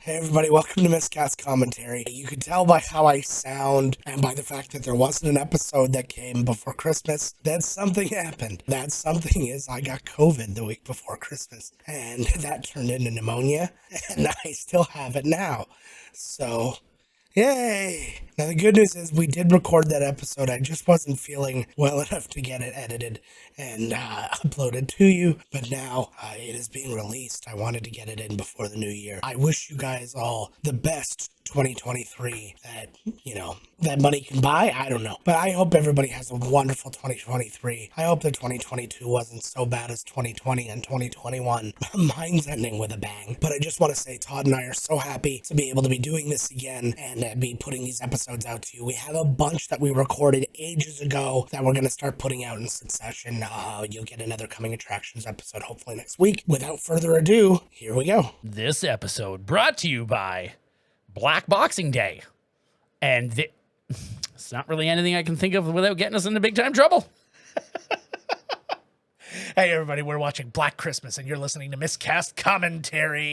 Hey everybody, welcome to Miscast Commentary. You can tell by how I sound and by the fact that there wasn't an episode that came before Christmas that something happened. That something is I got COVID the week before Christmas, and that turned into pneumonia, and I still have it now. So, yay! Now the good news is we did record that episode. I just wasn't feeling well enough to get it edited and uploaded to you, but now it is being released. I wanted to get it in before the new year. I wish you guys all the best 2023 that, that money can buy. I don't know. But I hope everybody has a wonderful 2023. I hope that 2022 wasn't so bad as 2020 and 2021. Mine's ending with a bang. But I just want to say Todd and I are so happy to be able to be doing this again and be putting these episodes out to you. We have a bunch that we recorded ages ago that we're going to start putting out in succession. You'll get another Coming Attractions episode hopefully next week. Without further ado, here we go. This episode brought to you by Black Boxing Day. And it's not really anything I can think of without getting us into big time trouble. Hey everybody, we're watching Black Christmas and you're listening to Miscast Commentary.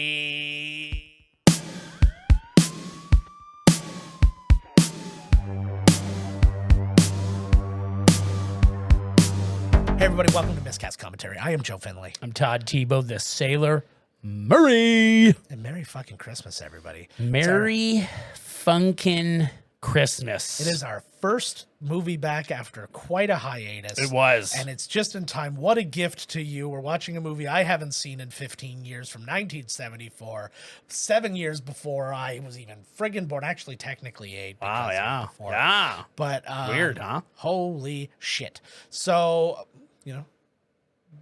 Hey everybody, welcome to Miscast Commentary. I am Joe Finley. I'm Todd Tebow, the Sailor Murray. And Merry fucking Christmas, everybody. Merry funkin' Christmas. It is our first movie back after quite a hiatus. It was. And it's just in time. What a gift to you. We're watching a movie I haven't seen in 15 years from 1974. 7 years before I was even friggin' born. Actually, technically 8. Wow, yeah. Before. Yeah. But weird, huh? Holy shit. So,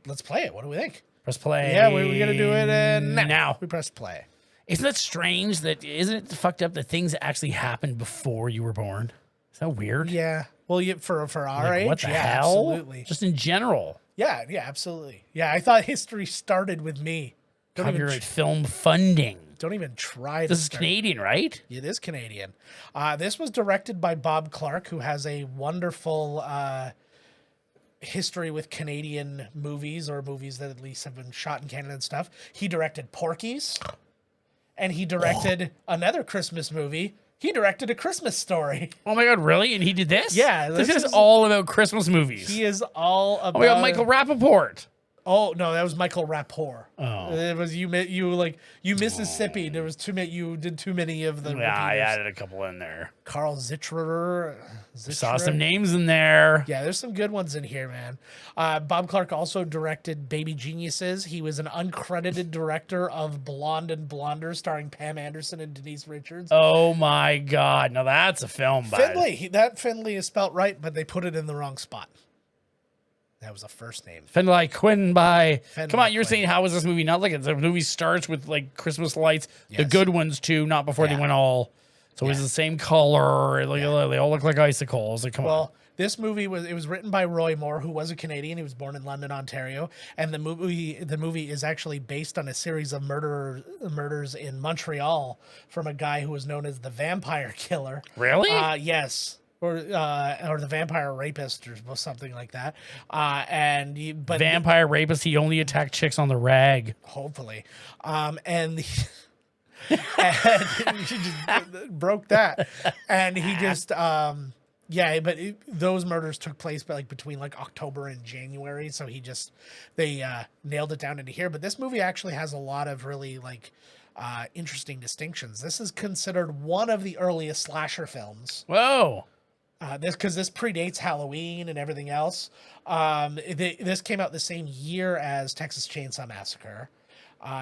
let's play it. What do we think? Press play. Yeah, we're going to do it now. We press play. Isn't that strange isn't it fucked up that things actually happened before you were born? Is that weird? Yeah. Well, for our age, what the yeah, hell? absolutely. Just in general. Yeah, absolutely. Yeah, I thought history started with me. Copyright film funding. Don't even try to This is start. Canadian, right? It is Canadian. This was directed by Bob Clark, who has a wonderful history with Canadian movies, or movies that at least have been shot in Canada and stuff. He directed Porky's, and he directed another Christmas movie. He directed A Christmas Story. Oh my God, really? And he did this? Yeah. This is all about Christmas movies. He is all about... Oh my God, Michael Rappaport. Oh no, that was Michael Rapport. Oh. It was you Mississippi. There was you did too many of the Yeah, I repeaters. added a couple in there. Carl Zitterer. Saw some names in there. Yeah, there's some good ones in here, man. Bob Clark also directed Baby Geniuses. He was an uncredited director of Blonde and Blonder, starring Pam Anderson and Denise Richards. Oh my God, now that's a film. Finley. That Finley is spelt right, but they put it in the wrong spot. That was a first name. Finlay Quinn by... Finlay Come on, you're Quinn. saying how is this movie not like it? The movie starts with like Christmas lights, the Yes. good ones too, not before they went all... So it's the same color. Like, they all look like icicles. Like, come on. Well, this movie was written by Roy Moore, who was a Canadian. He was born in London, Ontario, and the movie is actually based on a series of murders in Montreal from a guy who was known as the Vampire Killer. Really? Yes. Or the Vampire Rapist or something like that. But Vampire rapist, he only attacked chicks on the rag. hopefully, and he just broke that, and he just those murders took place between October and January, so they nailed it down into here. But this movie actually has a lot of really interesting distinctions. This is considered one of the earliest slasher films. Whoa. This predates Halloween and everything else. This came out the same year as Texas Chainsaw Massacre.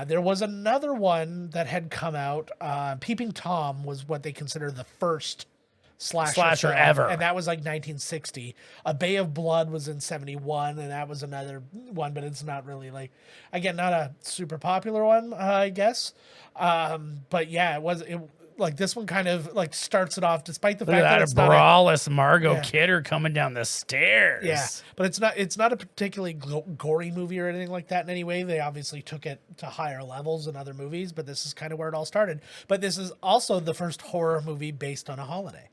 There was another one that had come out. Peeping Tom was what they consider the first slasher film, ever, and that was 1960. A Bay of Blood was in 71, and that was another one, but it's not really not a super popular one, I guess. But yeah, it was. This one kind of starts it off, despite the Look fact at that that, it's a not braless Margot Kidder coming down the stairs. Yeah, but it's not a particularly gory movie or anything like that in any way. They obviously took it to higher levels in other movies, but this is kind of where it all started. But this is also the first horror movie based on a holiday.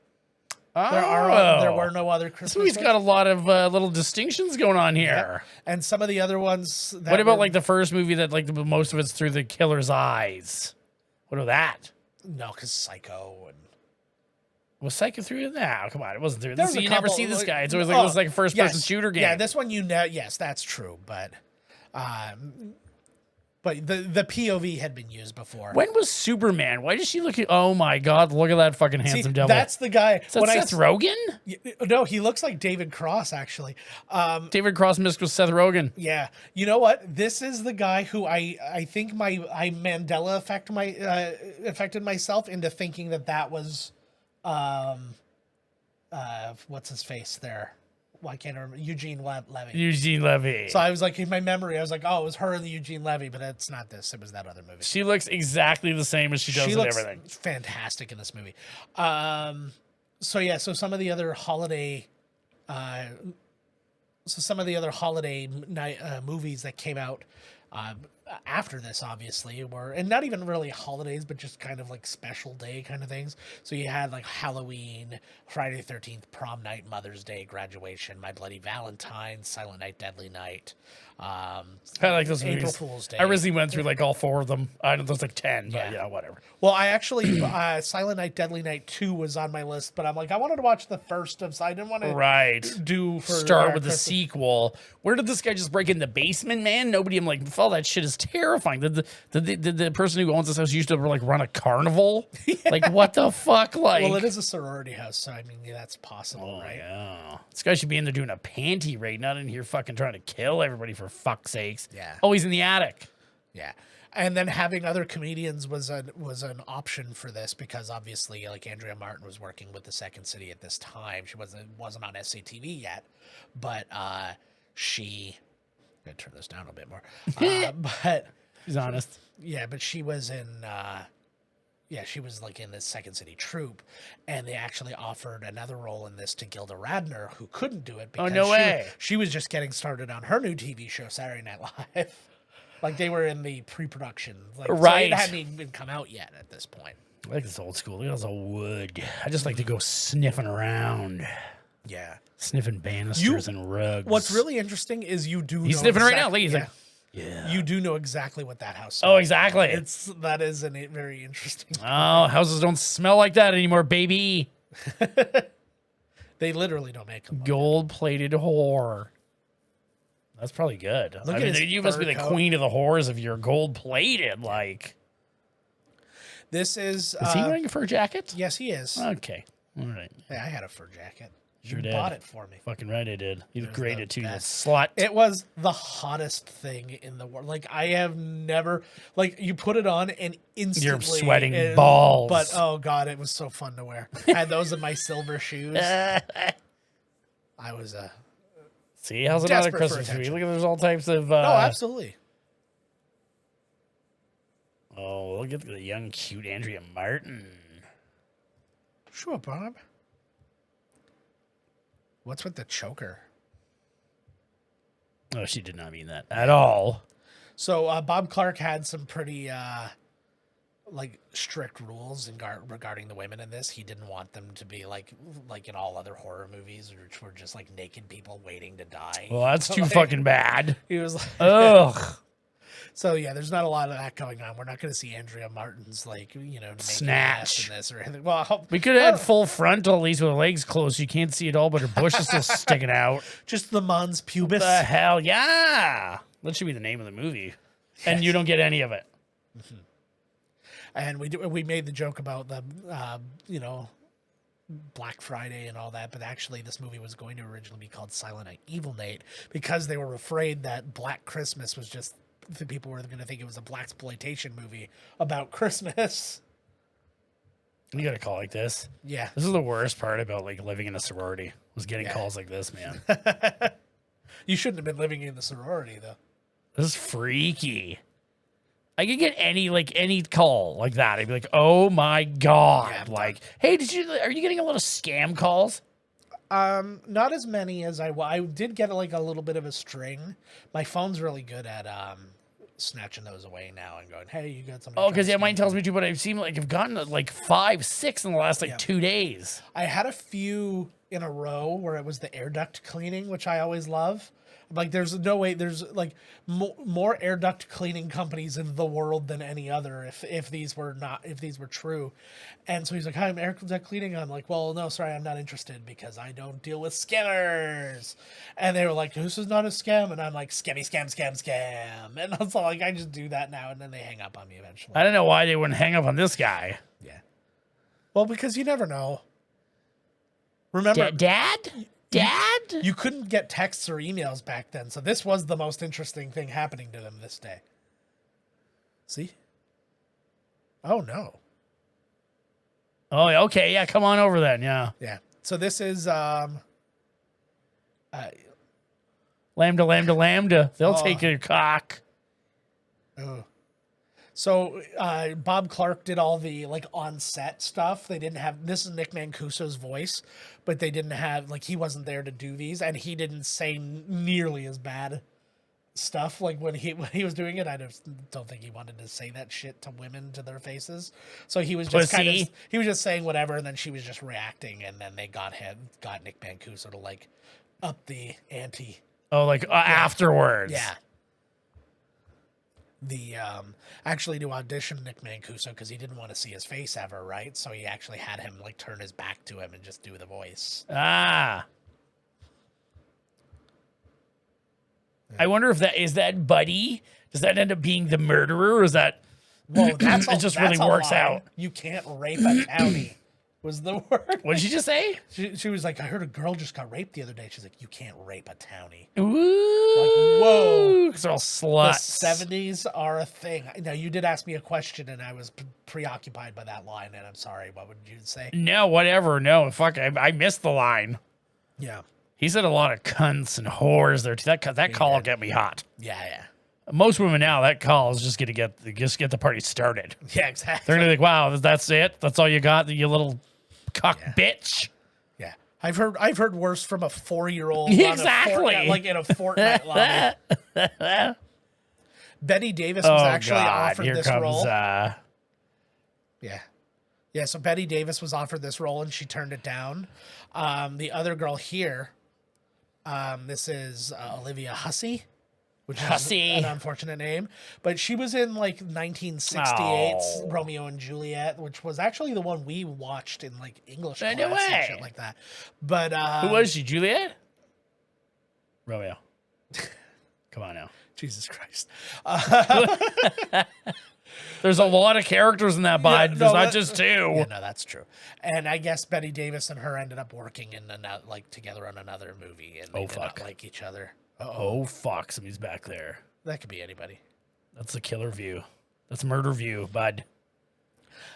There were no other Christmas. This movie's got a lot of little distinctions going on here. Yeah. And some of the other ones. What about the first movie that most of it's through the killer's eyes? What about that? No, because Psycho and Was Psycho through that? Come on, it wasn't through. There's a You never couple, see this like- guy. It's always like, oh, it was like a first-person yes. shooter game. Yeah, this one yes, that's true, but the POV had been used before. When was Superman? Why does she look? Oh my God! Look at that fucking See, handsome devil. that's the guy. Is that Seth Rogen? No, he looks like David Cross actually. David Cross mixed with Seth Rogen. Yeah, you know what? This is the guy who I think I Mandela affected myself into thinking that was, what's his face there? Well, I can't remember. Eugene Levy. Eugene Levy. So I was like, in my memory, I was like, oh, it was her and the Eugene Levy, but it's not this. It was that other movie. She looks exactly the same as she does in looks everything. fantastic in this movie. So some of the other holiday, movies that came out after this, obviously, were, and not even really holidays, but just kind of like special day kind of things. So you had like Halloween, Friday the 13th, Prom Night, Mother's Day, Graduation, My Bloody Valentine, Silent Night, Deadly Night. I like those April movies. Fool's Day. I originally went through like all 4 of them. I know there's like 10, but Yeah. whatever. Well, I actually Silent Night, Deadly Night 2 was on my list, but I'm like, I wanted to watch the first of, so I didn't want to Right. do for Start with the Christmas. sequel. Where did this guy just break in the basement, man? Nobody. I'm like, all that shit is terrifying. Did the person who owns this house used to like run a carnival? Like what the fuck? Like, Well, it is a sorority house, so I mean, yeah, that's possible, oh, right? yeah. This guy should be in there doing a panty raid, not in here fucking trying to kill everybody for fuck's sakes. Yeah. Oh, he's in the attic. Yeah. And then having other comedians was an option for this because obviously, like Andrea Martin was working with the Second City at this time. She wasn't on SCTV yet, but she. I'm gonna turn this down a bit more. But He's honest. yeah, but she was in. She was like in this Second City troupe, and they actually offered another role in this to Gilda Radner, who couldn't do it because no way. she was just getting started on her new TV show, Saturday Night Live. Like they were in the pre-production, like, Right. So it hadn't even come out yet at this point. I like this old school. Look at this old wood. I just like to go sniffing around, Yeah. sniffing banisters and rugs. What's really interesting is you do. He's know sniffing right now. exactly- Look, he's yeah. like, yeah. You do know exactly what that house. Oh, smells exactly. like. That is a very interesting. Oh, houses don't smell like that anymore, baby. They literally don't make them. Gold-plated whore. That's probably good. Look I at mean, his you must be fur the coat. queen of the whores if you're gold-plated. Like, This is. is he wearing a fur jacket? Yes, he is. Okay. All right. Hey, I had a fur jacket. Sure You did. bought it for me. Fucking right, I did. You look was great the at too, you best. slut. It was the hottest thing in the world. Like I have never, like you put it on and instantly sweating balls. But oh god, it was so fun to wear. I had those in my silver shoes. I was See, how's it not a Desperate for Christmas tree? attention. Look at there's all types of. no, absolutely. Oh, look at the young, cute Andrea Martin. Sure, Bob. What's with the choker? Oh, she did not mean that at all. So Bob Clark had some pretty like strict rules regarding the women in this. He didn't want them to be like in all other horror movies, which were just like naked people waiting to die. Well, that's too Like, fucking bad. He was like, Ugh. so yeah, there's not a lot of that going on. We're not going to see Andrea Martin's like naked ass Snatch. in this or anything. Well, We could have had full frontal, at least with her legs closed. So you can't see it all, but her bush is still sticking out. just the mons pubis. The hell, yeah. That should be the name of the movie. And you don't get any of it. And we made the joke about the Black Friday and all that, but actually this movie was going to originally be called Silent Night, Evil Night because they were afraid that Black Christmas was just the people were going to think it was a blaxploitation movie about Christmas. You got a call like this. Yeah. This is the worst part about like living in a sorority was getting Yeah. calls like this, man. You shouldn't have been living in the sorority though. This is freaky. I could get any call like that. I'd be like, oh my God. Yeah, like, hey, are you getting a lot of scam calls? Not as many as I did get like a little bit of a string. My phone's really good at snatching those away now and going, hey, you got something. Oh, because mine tells me to, but I've seen I've gotten like 5, 6 in the last 2 days. I had a few in a row where it was the air duct cleaning, which I always love. Like, there's no way. There's like more air duct cleaning companies in the world than any other. If these were true, and so he's like, "Hi, I'm air duct cleaning." I'm like, "Well, no, sorry, I'm not interested because I don't deal with scammers." And they were like, "This is not a scam," and I'm like, "Scammy, scam, scam, scam." And I was like, I just do that now, and then they hang up on me eventually. I don't know why they wouldn't hang up on this guy. Yeah. Well, because you never know. Remember, Dad? You couldn't get texts or emails back then, so this was the most interesting thing happening to them this day. See? Oh, no. Oh, okay. Yeah, come on over then. Yeah. Yeah. So this is, Lambda, lambda, lambda. They'll take your cock. oh. So Bob Clark did all the like on-set stuff. They didn't have, this is Nick Mancuso's voice, but they didn't have, like, he wasn't there to do these, and he didn't say nearly as bad stuff. Like when he was doing it, I don't think he wanted to say that shit to women to their faces. So he was just he was just saying whatever, and then she was just reacting, and then they got Nick Mancuso to like up the ante. Oh, like afterwards. Yeah. The actually to audition Nick Mancuso because he didn't want to see his face ever, right? So he actually had him like turn his back to him and just do the voice. Ah. I wonder if that Buddy, does that end up being the murderer, or is that Whoa, that's it just really works out? You can't rape a townie was the word. What did she just say? She was like, I heard a girl just got raped the other day. She's like, you can't rape a townie. Ooh. Like, whoa. It's all sluts. The 70s are a thing. Now, you did ask me a question, and I was preoccupied by that line, and I'm sorry. What would you say? No, whatever. No, fuck. I missed the line. Yeah. He said a lot of cunts and whores there. That call will get me hot. Yeah. Most women now, that call is just gonna get the party started. Yeah, exactly. They're gonna be like, wow, that's it? That's all you got, you little cuck bitch? Yeah. I've heard worse from a 4-year-old. Exactly. Like in a Fortnite lobby. Betty Davis was actually offered Here this comes, role. Yeah. Yeah, so Betty Davis was offered this role and she turned it down. The other girl here, this is Olivia Hussey, which is an unfortunate name. But she was in like 1968's Romeo and Juliet, which was actually the one we watched in like English class and shit like that. But who was she? Juliet? Romeo. Come on now. Jesus Christ. There's a lot of characters in that, bud. There's not just two. Yeah, no, that's true. And I guess Betty Davis and her ended up working in together on another movie, and they did not like each other. Oh fuck! Somebody's back there. That could be anybody. That's the killer view. That's murder view, bud.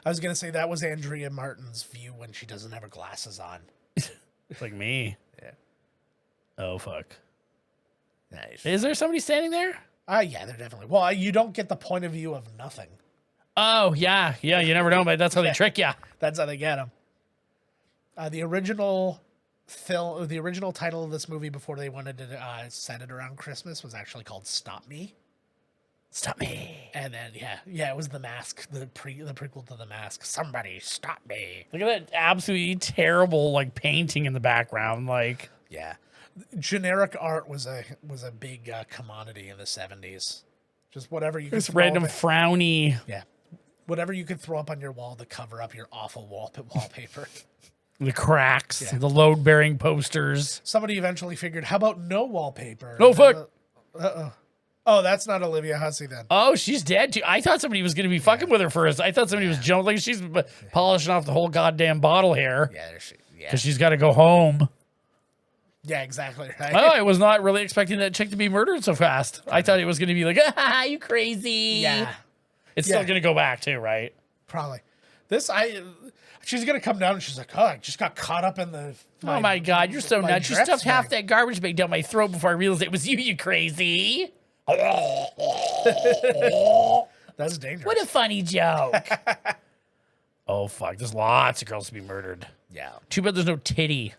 I was gonna say that was Andrea Martin's view when she doesn't have her glasses on. It's like me. Yeah. Oh fuck. Nice. Is there somebody standing there? Yeah, they're definitely. Well, you don't get the point of view of nothing. Oh yeah. You never know, but that's how they trick you. That's how they get them. The original title of this movie before they wanted to set it around Christmas was actually called Stop Me. Stop me. And then it was The Mask, the prequel to The Mask. Somebody stop me. Look at that absolutely terrible like painting in the background. Like, yeah, generic art was a big commodity in the 70s. Just whatever you could this random frowny. Yeah, whatever you could throw up on your wall to cover up your awful wallpaper. The cracks, the load-bearing posters. Somebody eventually figured, how about no wallpaper? Oh, fuck. Oh, that's not Olivia Hussey then. Oh, she's dead too. I thought somebody was going to be fucking with her first. I thought somebody was jumping. Like she's polishing off the whole goddamn bottle here. Yeah, because she's got to go home. Yeah, exactly. Right. Oh, I was not really expecting that chick to be murdered so fast. I thought it was going to be like, you crazy. Yeah. It's still going to go back too, right? Probably. She's going to come down and she's like, oh, I just got caught up in the... Oh my God, you're so nuts. You stuffed half that garbage bag down my throat before I realized it was you crazy. That's dangerous. What a funny joke. Oh, fuck. There's lots of girls to be murdered. Yeah. Too bad there's no titty.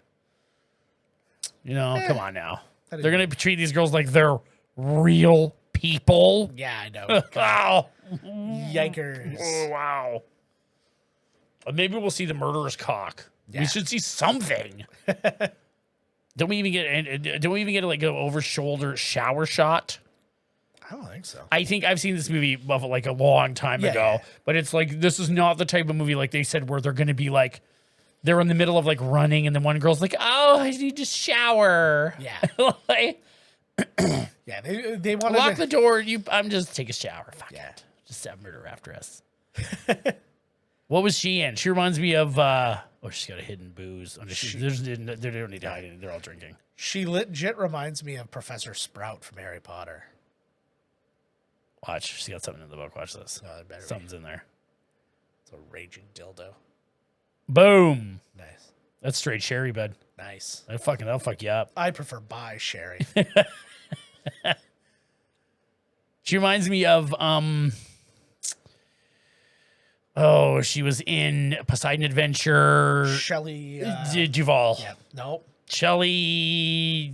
Come on now. They're going to treat these girls like they're real people. Yeah, I know. Wow. Yikers. Oh, wow. Maybe we'll see the murderer's cock. Yeah. We should see something. Don't we even get like an over shoulder shower shot? I don't think so. I think I've seen this movie like a long time ago, but it's like this is not the type of movie like they said where they're going to be like they're in the middle of like running and then one girl's like, "Oh, I need to shower." Yeah. Like, Yeah, they want lock the door. I'm just take a shower. Fuck Yeah. it. Just have murder after us. What was she in? She reminds me of she's got a hidden booze. They don't need to hide it. They're all drinking. She legit reminds me of Professor Sprout from Harry Potter. Watch. She's got something in the book. Watch this. No, it better be. Something's in there. It's a raging dildo. Boom. Nice. That's straight sherry, bud. Nice. That'll fuck you up. I prefer by Sherry. She reminds me of she was in Poseidon Adventure. Shelley Duvall. Yeah. Nope. Shelley.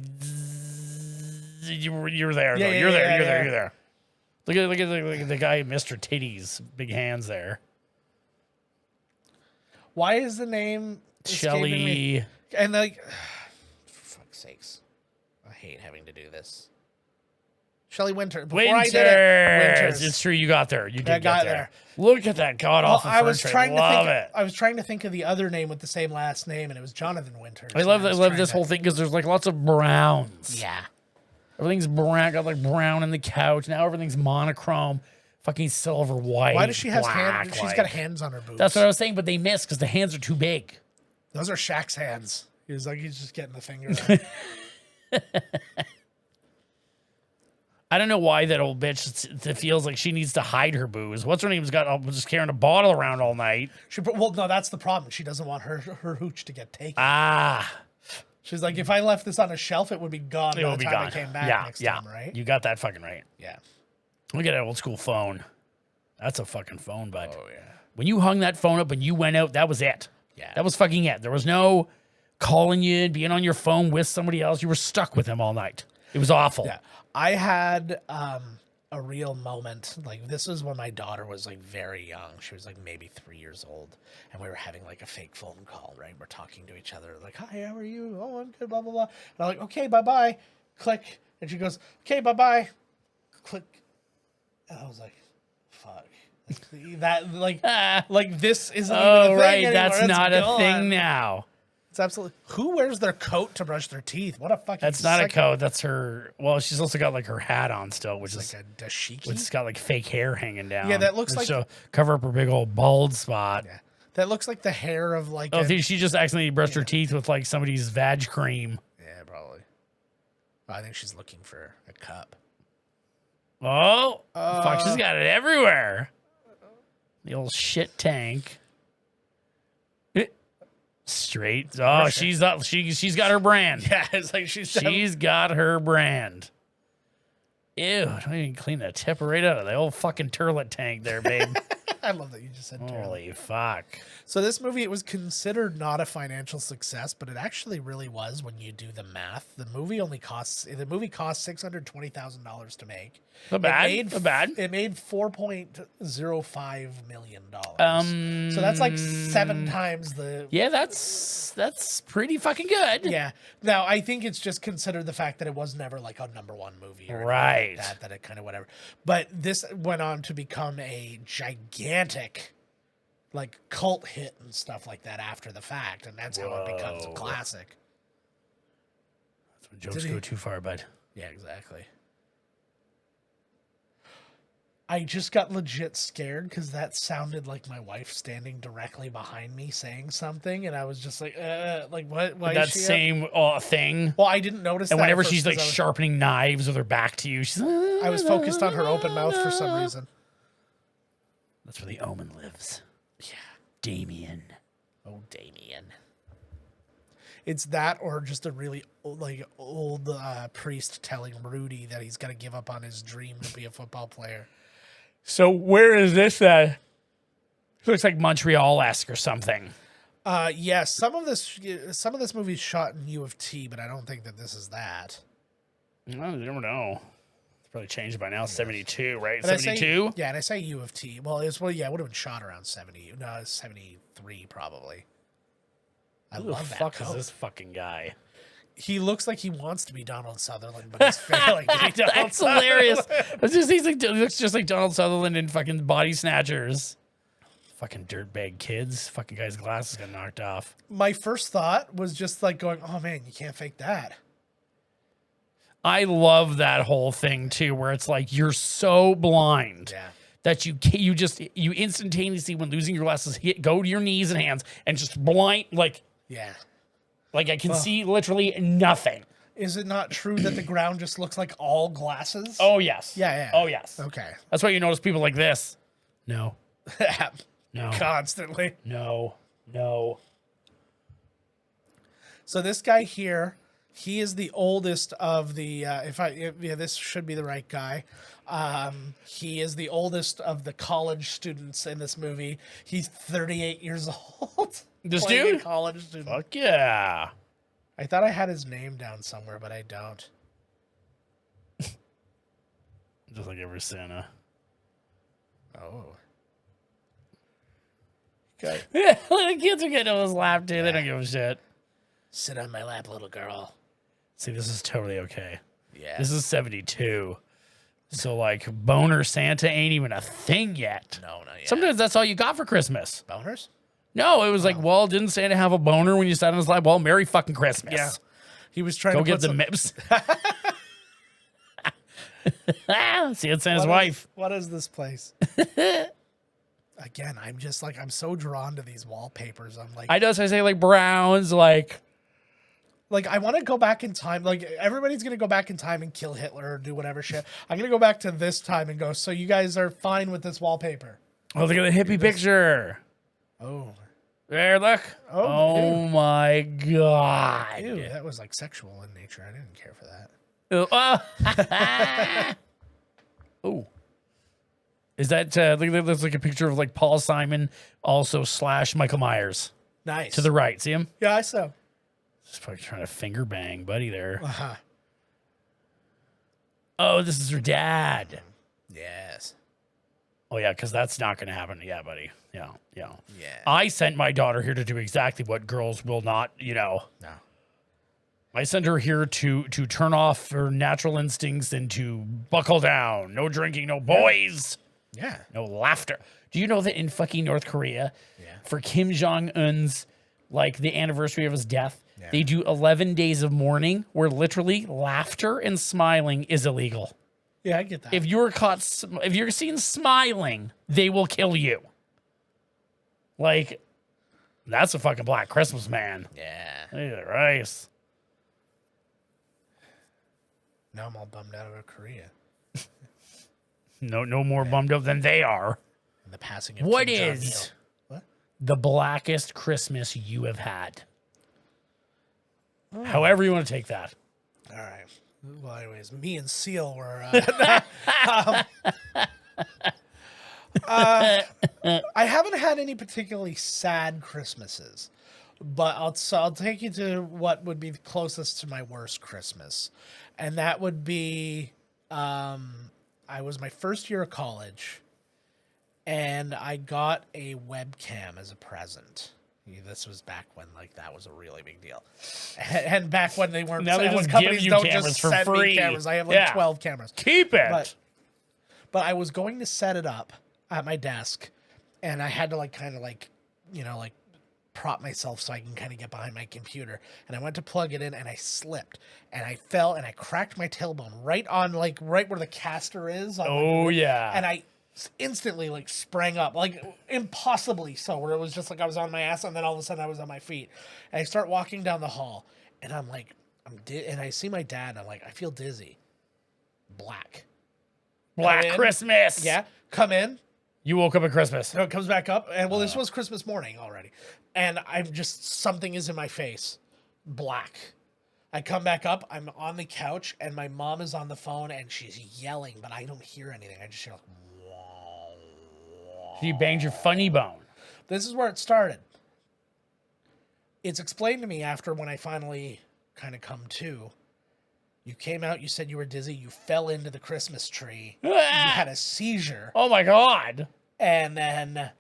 You're there. Yeah, though. yeah, You're there. yeah, You're yeah. there. You're there. Look at the guy, Mr. Titties, big hands there. Why is the name escaping me? Shelley. And like, for fuck's sakes, I hate having to do this. Shelley Winter. Before I did it, Winters. It's true. You got there. You did I get got there. there. Look at that god awful. I was trying to think. it. I was trying to think of the other name with the same last name, and it was Jonathan Winters. I love this whole thing because there's like lots of browns. Yeah. Everything's brown. Got like brown in the couch. Now everything's monochrome. Fucking silver, white. Why does she have black, hands? She's got hands on her boobs. That's what I was saying, but they miss because the hands are too big. Those are Shaq's hands. He's just getting the finger. I don't know why that old bitch feels like she needs to hide her booze. What's her name's got just carrying a bottle around all night. Well, no, that's the problem. She doesn't want her hooch to get taken. Ah. She's like, if I left this on a shelf, it would be gone by the time I came back next time, right? You got that fucking right. Yeah. Look at that old school phone. That's a fucking phone, bud. Oh, yeah. When you hung that phone up and you went out, that was it. Yeah. That was fucking it. There was no calling you and being on your phone with somebody else. You were stuck with him all night. It was awful. Yeah. I had a real moment. Like, this was when my daughter was like very young. She was like maybe 3 years old. And we were having like a fake phone call, right? We're talking to each other like, hi, how are you? Oh, I'm good, blah, blah, blah. And I'm like, okay, bye-bye. Click. And she goes, okay, bye-bye. Click. And I was like, fuck. That, like this isn't even a thing anymore. That's not gone. a thing now. It's absolutely. Who wears their coat to brush their teeth? What a fucking. That's not a coat. That's her. Well, she's also got like her hat on still, which is like a dashiki. which has got like fake hair hanging down. Yeah, that looks like so cover up her big old bald spot. Yeah, that looks like the hair of like. Oh, she just accidentally brushed her teeth with like somebody's vag cream. Yeah, probably. Oh, I think she's looking for a cup. Oh, fuck! She's got it everywhere. The old shit tank. Straight. Oh, she's got her brand. Yeah, it's like she's got her brand. Ew, don't even clean that tip right out of the old fucking turlet tank there, babe. I love that you just said turlet. Holy fuck. So this movie, it was considered not a financial success, but it actually really was when you do the math. The movie cost $620,000 to make. Not bad. It made $4.05 million. So that's like 7 times the. Yeah, that's pretty fucking good. Yeah. Now I think it's just considered the fact that it was never like a #1 movie, or right? Like that it kind of whatever. But this went on to become a gigantic, like cult hit and stuff like that after the fact, and that's how it becomes a classic. That's when jokes go too far, bud. Yeah, exactly. I just got legit scared because that sounded like my wife standing directly behind me saying something, and I was just like what? Why that is she same thing. Well, I didn't notice. And that whenever at first she's like sharpening knives with her back to you, she's. I was focused on her open mouth for some reason. That's where the omen lives. Yeah, Damien. Oh, Damien. It's that, or just a really old priest telling Rudy that he's got to give up on his dream to be a football player. So where is this? Looks like Montreal-esque or something. Yeah, some of this movie is shot in U of T, but I don't think that this is that. No, you never know. It's probably changed by now. 72, right? And 72? Yeah, and I say U of T. Well, it would have been shot around 70. No, 73 probably. I Who the love that fuck coat. is this fucking guy? He looks like he wants to be Donald Sutherland, but he's failing to be Donald That's Sutherland. hilarious. He looks just like Donald Sutherland in fucking Body Snatchers. Fucking dirtbag kids. Fucking guy's glasses got knocked off. My first thought was just like going, oh man, you can't fake that. I love that whole thing too, where it's like you're so blind that you instantaneously, when losing your glasses, go to your knees and hands and just blind like I can see literally nothing. Is it not true that the ground just looks like all glasses? Oh yes. Yeah. Oh yes. Okay. That's why you notice people like this. No. No. Constantly. No. So this guy here, he is the oldest of the. This should be the right guy. He is the oldest of the college students in this movie. He's 38 years old. This playing a dude? college student. Fuck yeah. I thought I had his name down somewhere, but I don't. Just like every Santa. Oh. Okay. The kids are getting on his lap too. They don't give a shit. Sit on my lap, little girl. See, this is totally okay. Yeah. This is 72. So, like, boner Santa ain't even a thing yet. No, not yet. Sometimes that's all you got for Christmas. Boners? No, it was like, well, didn't Santa have a boner when you sat on his lap? Well, Merry fucking Christmas. Yeah. He was trying Go to get put the some... MIPS. See, it's Santa's wife. What is this place? Again, I'm so drawn to these wallpapers. I'm like, I say like browns, like I want to go back in time. Like, everybody's going to go back in time and kill Hitler or do whatever shit. I'm going to go back to this time and go, so you guys are fine with this wallpaper? oh, look at the hippie picture. Oh. There, look. Oh my God. Ew, that was like sexual in nature. I didn't care for that. Oh. Is that, that's like a picture of like Paul Simon, also / Michael Myers. Nice. To the right. See him? Yeah, I saw. Just probably trying to finger bang buddy there. Uh-huh. Oh, this is her dad. Yes. Oh, yeah, because that's not going to happen. Yeah, buddy. Yeah. Yeah. I sent my daughter here to do exactly what girls will not, No. I sent her here to turn off her natural instincts and to buckle down. No drinking, no boys. Yeah. No laughter. Do you know that in fucking North Korea, for Kim Jong-un's, like, the anniversary of his death, they do 11 days of mourning where literally laughter and smiling is illegal. Yeah, I get that. If you're seen smiling, they will kill you. Like, that's a fucking Black Christmas, man. Yeah. Jesus Christ. Now I'm all bummed out about Korea. No more bummed out than they are. And the passing of What Kim is Jong-il. What? the blackest Christmas you have had? However you want to take that. All right. Well, anyways, me and Seal were. I haven't had any particularly sad Christmases, but I'll take you to what would be the closest to my worst Christmas, and that would be I was my first year of college, and I got a webcam as a present. This was back when that was a really big deal, and back when they weren't. Now they when just companies give you don't cameras just for send free. me cameras. I have 12 cameras. Keep it. But I was going to set it up at my desk, and I had to kind of prop myself so I can kind of get behind my computer. And I went to plug it in, and I slipped, and I fell, and I cracked my tailbone right where the caster is. Yeah. And I instantly sprang up, impossibly so, where it was just I was on my ass, and then all of a sudden I was on my feet. And I start walking down the hall, and and I see my dad, and I'm like, I feel dizzy. Black Christmas. Yeah. Come in. You woke up at Christmas. No, it comes back up. And this was Christmas morning already. And something is in my face. Black. I come back up. I'm on the couch, and my mom is on the phone, and she's yelling, but I don't hear anything. I just hear You banged your funny bone. This is where it started. It's explained to me after when I finally kind of come to. You came out, you said you were dizzy, you fell into the Christmas tree, you had a seizure. Oh my God. And then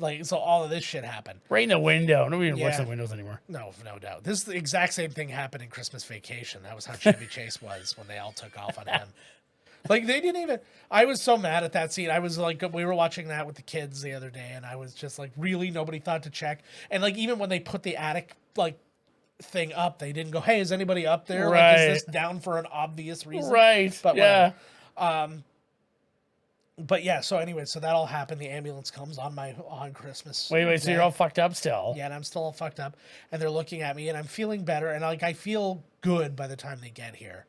Like, so all of this shit happened. Right in the window. Nobody even looks Yeah. at windows anymore. No doubt. This is the exact same thing happened in Christmas Vacation. That was how Chevy Chase was when they all took off on him. Like, they didn't even... I was so mad at that scene. I was like... We were watching that with the kids the other day, and I was just like, really? Nobody thought to check? And, like, even when they put the attic, like, thing up, they didn't go, hey, is anybody up there? Right. Like, is this down for an obvious reason? Right. But yeah. But yeah, so anyway, so that all happened. The ambulance comes on Christmas. Wait, so day. you're all fucked up still? Yeah, and I'm still all fucked up. And they're looking at me, and I'm feeling better. And, like, I feel good by the time they get here.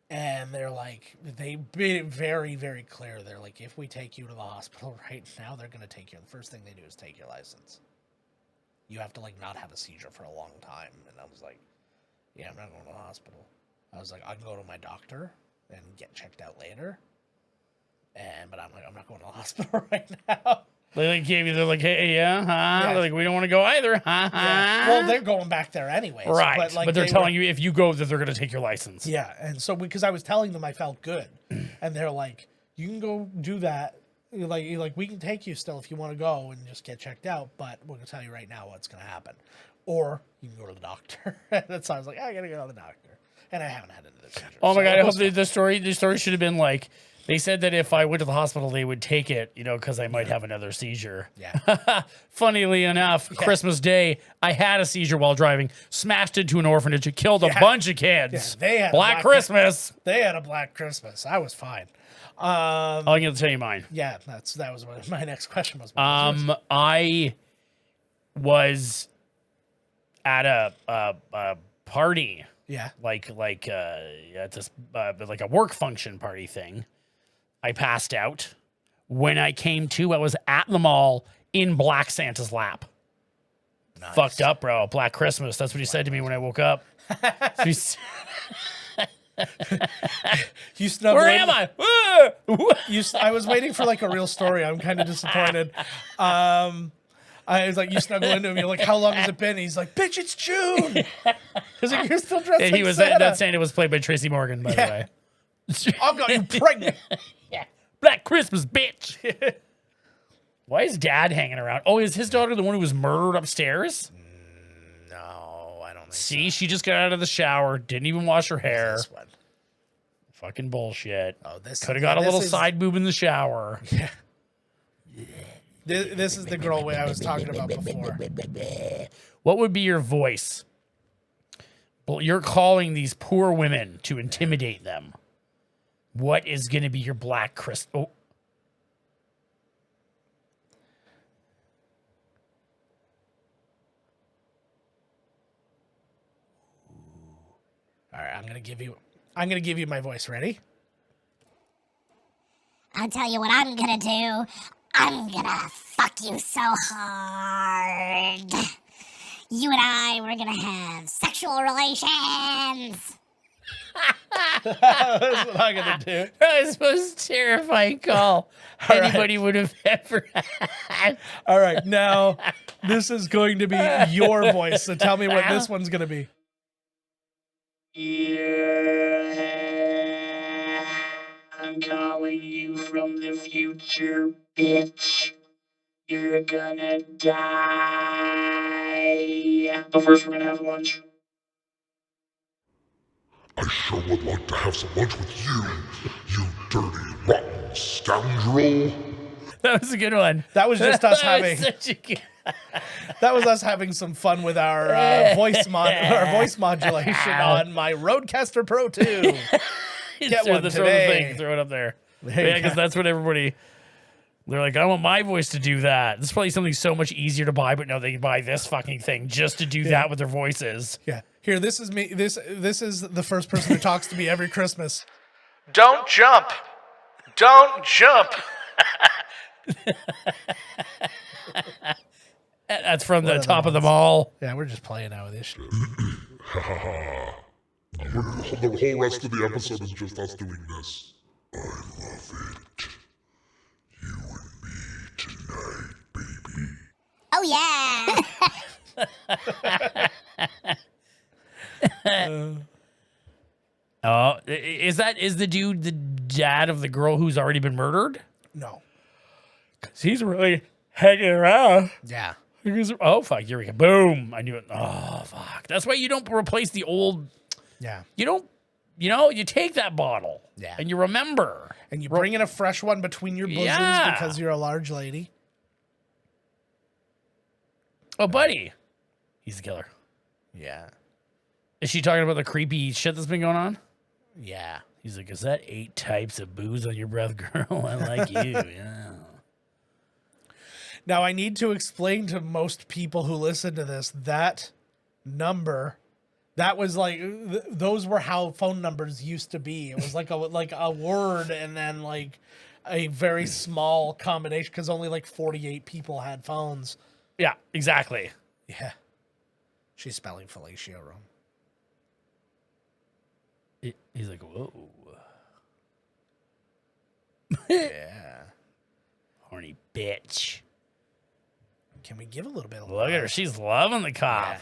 And they're like, they made it very, very clear. They're like, if we take you to the hospital right now, they're going to take you. And the first thing they do is take your license. You have to, like, not have a seizure for a long time. And I was like, yeah, I'm not going to the hospital. I was like, I can go to my doctor and get checked out later. But I'm like, I'm not going to the hospital right now. They like gave you, they're like, hey, yeah, huh? They're like, we don't want to go either, huh? Yeah. Well, they're going back there anyways. Right. But, like, but they're telling you if you go, that they're going to take your license. Yeah. And so, because I was telling them I felt good. And they're like, you can go do that. Like, we can take you still if you want to go and just get checked out. But we're going to tell you right now what's going to happen. Or you can go to the doctor. That's why I was like, I got to go to the doctor. And I haven't had another seizure. Oh my so God. I hope the story should have been like, they said that if I went to the hospital, they would take it, because I might have another seizure. Yeah. Funnily enough, Christmas Day, I had a seizure while driving, smashed into an orphanage, killed a bunch of kids. Yeah, they had Black Christmas. They had a Black Christmas. I was fine. I'm going to tell you mine. Yeah, that was what my next question was. I was at a party. Yeah. Like at this like a work function party thing. I passed out. When I came to, I was at the mall in Black Santa's lap. Nice. Fucked up, bro. Black Christmas. That's what he said to me when I woke up. You snuck. Where am I? I was waiting for like a real story. I'm kind of disappointed. I was like, you snuggle into him. You're like, how long has it been? And he's like, bitch, it's June. He's like, you're still dressed And like he was Santa. that Santa was played by Tracy Morgan, by the way. I've got you pregnant. Yeah. Black Christmas, bitch. Why is Dad hanging around? Oh, is his daughter the one who was murdered upstairs? No, I don't think See, she just got out of the shower, didn't even wash her hair. This one. Fucking bullshit. Oh, this Could have got a little side boob in the shower. Yeah. This is the girl way I was talking about before. What would be your voice? Well, you're calling these poor women to intimidate them. What is going to be your Black Christmas? Oh. All right, I'm gonna give you my voice. Ready? I'll tell you what I'm gonna do. I'm gonna fuck you so hard. You and I, we're gonna have sexual relations. That's what I'm gonna do. That was the most terrifying call anybody would have ever had. All right, now this is going to be your voice. So tell me what this one's gonna be. Yeah, I'm calling you from the future, bitch. You're gonna die. But first, we're gonna have lunch. I sure would like to have some lunch with you, you dirty, rotten scoundrel. That was a good one. That was just us That was having. such a good- That was us having some fun with our voice modulation on my Rodecaster Pro 2. Get throw one the today. thing, throw it up there. There you Yeah, because go. that's what everybody. They're like, I want my voice to do that. This is probably something so much easier to buy, but no, they can buy this fucking thing just to do that with their voices. Yeah. Here, this is me. This is the first person who talks to me every Christmas. Don't jump. Don't jump. That's from the top of the mall. Yeah, we're just playing out with this shit. Ha ha ha. The whole rest of the episode is just us doing this. I love it. You and me tonight, baby. Oh yeah. Oh, is the dude the dad of the girl who's already been murdered? No. 'Cause he's really hanging around. Yeah. Oh, fuck. Here we go. Boom. I knew it. Oh, fuck. That's why you don't replace the old. Yeah. You don't, you take that bottle. Yeah. And you remember. And you bring in a fresh one between your bosoms Yeah. because you're a large lady. Oh, buddy. He's the killer. Yeah. Is she talking about the creepy shit that's been going on? Yeah. He's like, is that 8 types of booze on your breath, girl? I like you. Yeah. Now, I need to explain to most people who listen to this that number, that was like, those were how phone numbers used to be. It was like a word and then like a very small combination because only like 48 people had phones. Yeah, exactly. Yeah. She's spelling fellatio wrong. He's like, whoa. Yeah. Horny bitch. Can we give a little bit of Look at her. She's loving the cop. Yeah.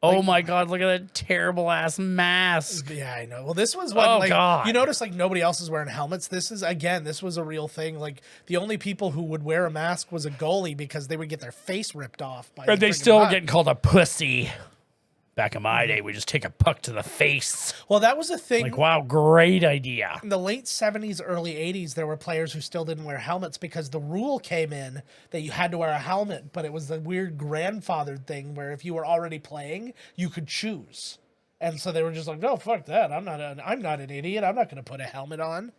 Oh my God, look at that terrible ass mask. Yeah, I know. Well, this was what, Oh, like, God. you notice, like, nobody else is wearing helmets. This was a real thing. Like, the only people who would wear a mask was a goalie because they would get their face ripped off. By But the they friggin' still puck. getting called a pussy. Back in my day, we just take a puck to the face. Well, that was a thing. Like, wow, great idea. In the late 70s, early 80s, there were players who still didn't wear helmets because the rule came in that you had to wear a helmet, but it was the weird grandfathered thing where if you were already playing, you could choose. And so they were just like, no, fuck that. I'm not an idiot. I'm not going to put a helmet on. And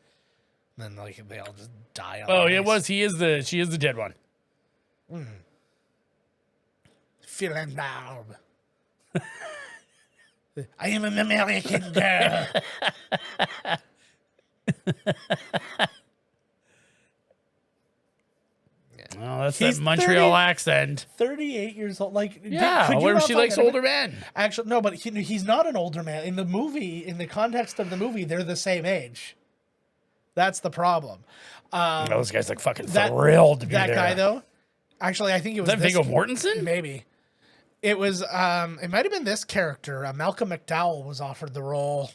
then like they all just die on Oh, the it ice. was. She is the dead one. Feeling down. I am an American girl. Well, that's He's that Montreal 30 accent. 38 years old. Like, Yeah, could you what if not she find likes that- older men? Actually, no, but he's not an older man. In the movie, in the context of the movie, they're the same age. That's the problem. Those guys like fucking That- thrilled to be That there. guy, though, actually, I think it was Is that this Viggo Mortensen? Maybe. It was, it might have been this character. Malcolm McDowell was offered the role.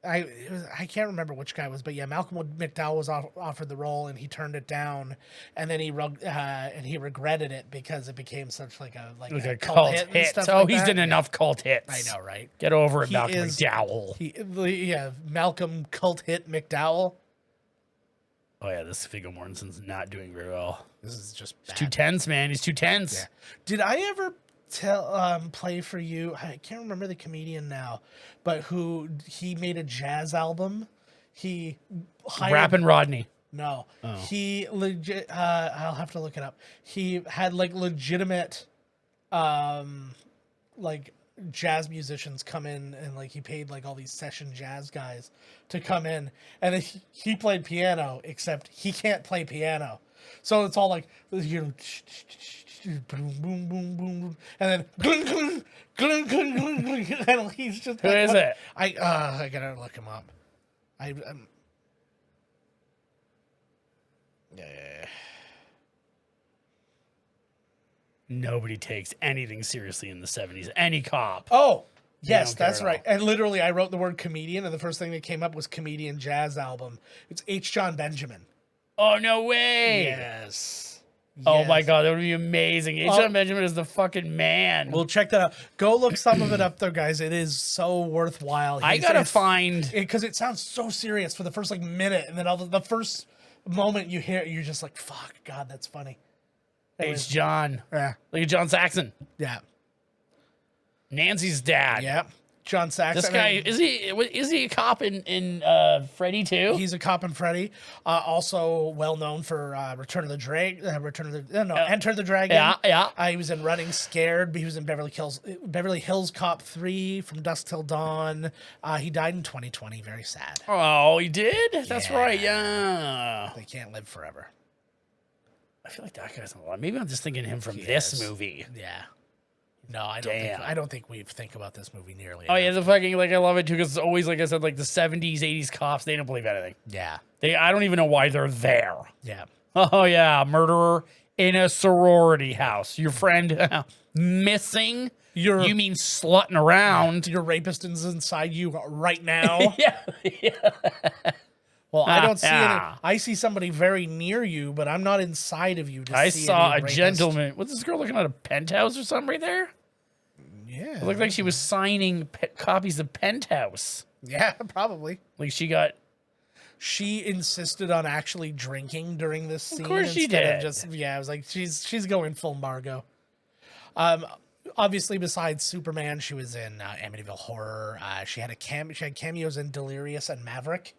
I can't remember which guy it was, but yeah, Malcolm McDowell was offered the role and he turned it down, and then he regretted it because it became such like a cult hit and hit. stuff Oh, like he's that. done enough cult hits. I know, right? Get over it, He Malcolm is- McDowell. Malcolm cult hit McDowell. Oh yeah, this Viggo Mortensen's not doing very well. This is just bad. Too tense, man. He's too tense. Yeah. Did I ever play for you? I can't remember the comedian now, but he made a jazz album. He hired, Rapping Rodney. No, Oh. he legit. I'll have to look it up. He had like legitimate, like jazz musicians come in, and like he paid like all these session jazz guys to come in, and then he played piano, except he can't play piano, so it's all like boom, boom, boom, boom, and then gling, gling, gling, gling, gling, gling, and he's just Who is it? I gotta look him up. Yeah. Nobody takes anything seriously in the 70s. Any cop. Oh, yes, don't care that's at right. all. And literally, I wrote the word comedian, and the first thing that came up was comedian jazz album. It's H. John Benjamin. Oh, no way. Yes. Oh, my Yes. God. That would be amazing. H. John Benjamin is the fucking man. Well, check that out. Go look some of it up there, guys. It is so worthwhile. I got to find. Because it sounds so serious for the first like minute, and then all the first moment you hear it, you're just like, fuck, God, that's funny. H. John. Yeah. Look at John Saxon. Yeah. Nancy's dad. Yeah. John Saxon. This guy, is he a cop in Freddy too? He's a cop in Freddy. Also well known for Enter the Dragon. Yeah. He was in Running Scared. He was in Beverly Hills Cop 3, From Dusk Till Dawn. He died in 2020. Very sad. Oh, he did? That's Yeah. right, yeah. They can't live forever. I feel like that guy's alive. Maybe I'm just thinking him from He this is. movie. Yeah. No, I Damn. don't think we think about this movie nearly. Oh, yeah, enough. the fucking, like, I love it too, because it's always, like I said, like the 70s, 80s cops, they don't believe anything. Yeah. I don't even know why they're there. Yeah. Oh, yeah, murderer in a sorority house. Your friend missing? You mean slutting around? Your rapist is inside you right now. Yeah. Well, I don't see any. Ah. I see somebody very near you, but I'm not inside of you. To I see saw a any rapist. gentleman. What's this girl looking at a penthouse or something right there? Yeah. It looked like she was signing copies of Penthouse. Yeah, probably. Like she got. She insisted on actually drinking during this scene. course she instead of did. Just I was like, she's going full Margot. Obviously, besides Superman, she was in Amityville Horror. She had cameos in Delirious and Maverick.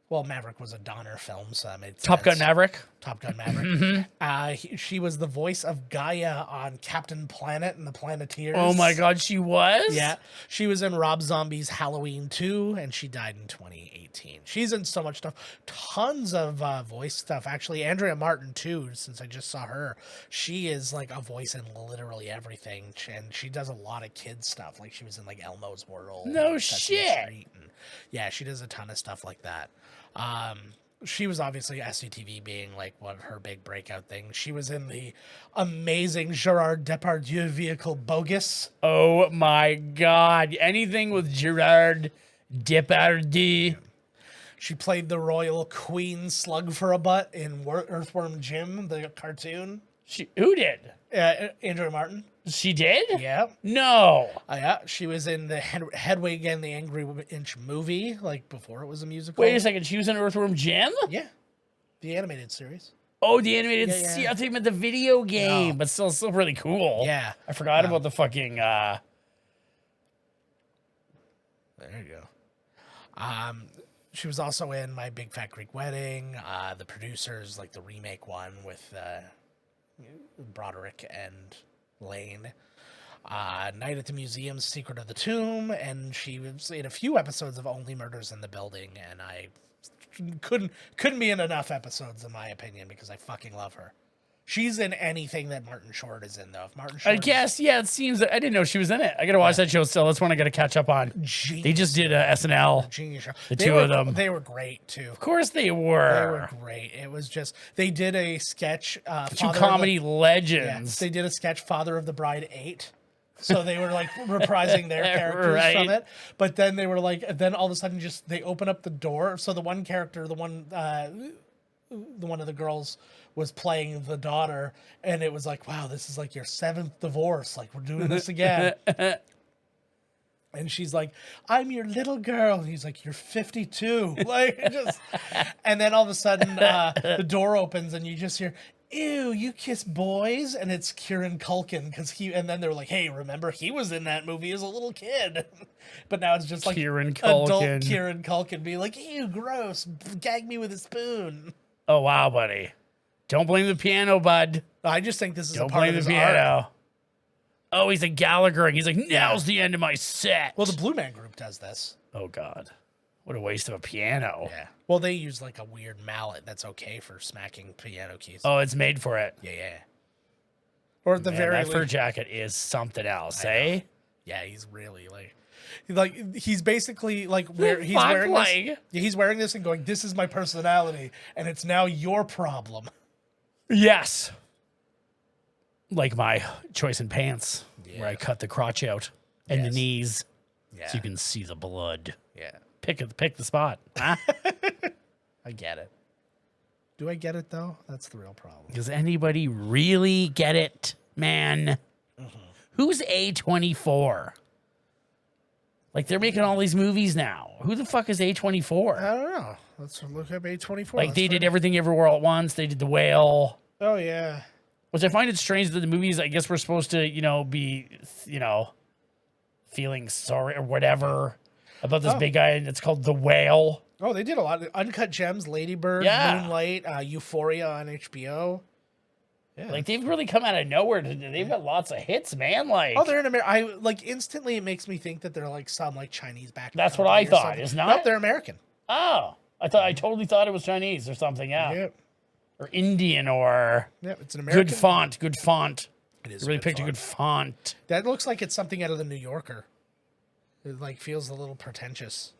Well, Maverick was a Donner film, so that made sense. Top Gun Maverick. Top Gun Maverick. She was the voice of Gaia on Captain Planet and the Planeteers. Oh my God, she was? Yeah. She was in Rob Zombie's Halloween 2, and she died in 2018. She's in so much stuff. Tons of voice stuff. Actually, Andrea Martin, too, since I just saw her. She is like a voice in literally everything, and she does a lot of kids stuff. Like she was in like Elmo's World. No and Sesame shit. Street, and yeah, she does a ton of stuff like that. She was obviously SCTV being like one of her big breakout things. She was in the amazing Gerard Depardieu vehicle Bogus. Oh my God. Anything with Gerard Depardieu. She played the royal queen slug for a butt in Earthworm Jim, the cartoon. Who did? Andrea Martin. She did? Yeah. No. Yeah. She was in the Hedwig and the Angry Inch movie, like before it was a musical. Wait a second. She was in Earthworm Jim? Yeah. The animated series. Oh, the animated. Yeah. See, I think meant the video game, but still really cool. Yeah. I forgot about the fucking. There you go. She was also in My Big Fat Greek Wedding, the producers, like the remake one with Broderick and Lane. Night at the Museum, Secret of the Tomb, and she was in a few episodes of Only Murders in the Building, and I couldn't be in enough episodes in my opinion because I fucking love her. She's in anything that Martin Short is in, though. If Martin Short I guess, yeah, it seems that I didn't know she was in it. I gotta watch that show still. That's one I gotta catch up on. Genius. They just did a SNL. Genius show. The two of them. They were great, too. Of course they They were. were great. It was just, they did a sketch. Two comedy legends. They did a sketch, Father of the Bride 8. So they were like reprising their characters Right. from it. But then they were like, then all of a sudden just, they open up the door. So the one character, the one of the girls was playing the daughter. And it was like, wow, this is like your 7th divorce. Like we're doing this again. And she's like, I'm your little girl. And he's like, you're 52. Like, just, and then all of a sudden, the door opens and you just hear, ew, you kiss boys? And it's Kieran Culkin. And then they were like, hey, remember, he was in that movie as a little kid. But now it's just like Kieran adult Culkin. Kieran Culkin being like, ew, gross. Gag me with a spoon. Oh wow, buddy. Don't blame the piano, bud. I just think this is Don't a part blame of the his art. piano. Oh, he's a Gallagher, and he's like, now's the end of my set. Well, the Blue Man Group does this. Oh God, what a waste of a piano. Yeah. Well, they use like a weird mallet that's okay for smacking piano keys. Oh, it's made for it. Yeah. Or at the Man, very that fur least, jacket is something else, eh? yeah, he's really he's basically like he's fuck, wearing like? this. He's wearing this and going, "This is my personality, and it's now your problem." Yes. Like my choice in pants, where I cut the crotch out and the Yes. knees, Yeah, so you can see the blood. yeah, Pick the spot. Huh? I get it. Do I get it though? That's the real problem. Does anybody really get it, man? Who's A24? Like, they're making all these movies now. Who the fuck is A24? I don't know. Let's look up A24. Like, they did Everything Everywhere All at Once. They did The Whale. Oh yeah. Which I find it strange that the movies, I guess we're supposed to, be, feeling sorry or whatever about this big guy, and it's called The Whale. Oh, they did a lot. Uncut Gems, Lady Bird, Yeah. Moonlight, Euphoria on HBO. Yeah. Like, they've really come out of nowhere. They've got lots of hits, man. Like, Oh, they're in America. I like instantly. It makes me think that they're like some like Chinese back. That's what I thought. It's not? Nope, they're American. oh, I totally thought it was Chinese or something. Yeah. Yep. Or Indian or Yep. It's an American. good font. It is. You really good picked font. a good font. That looks like it's something out of the New Yorker. It like feels a little pretentious.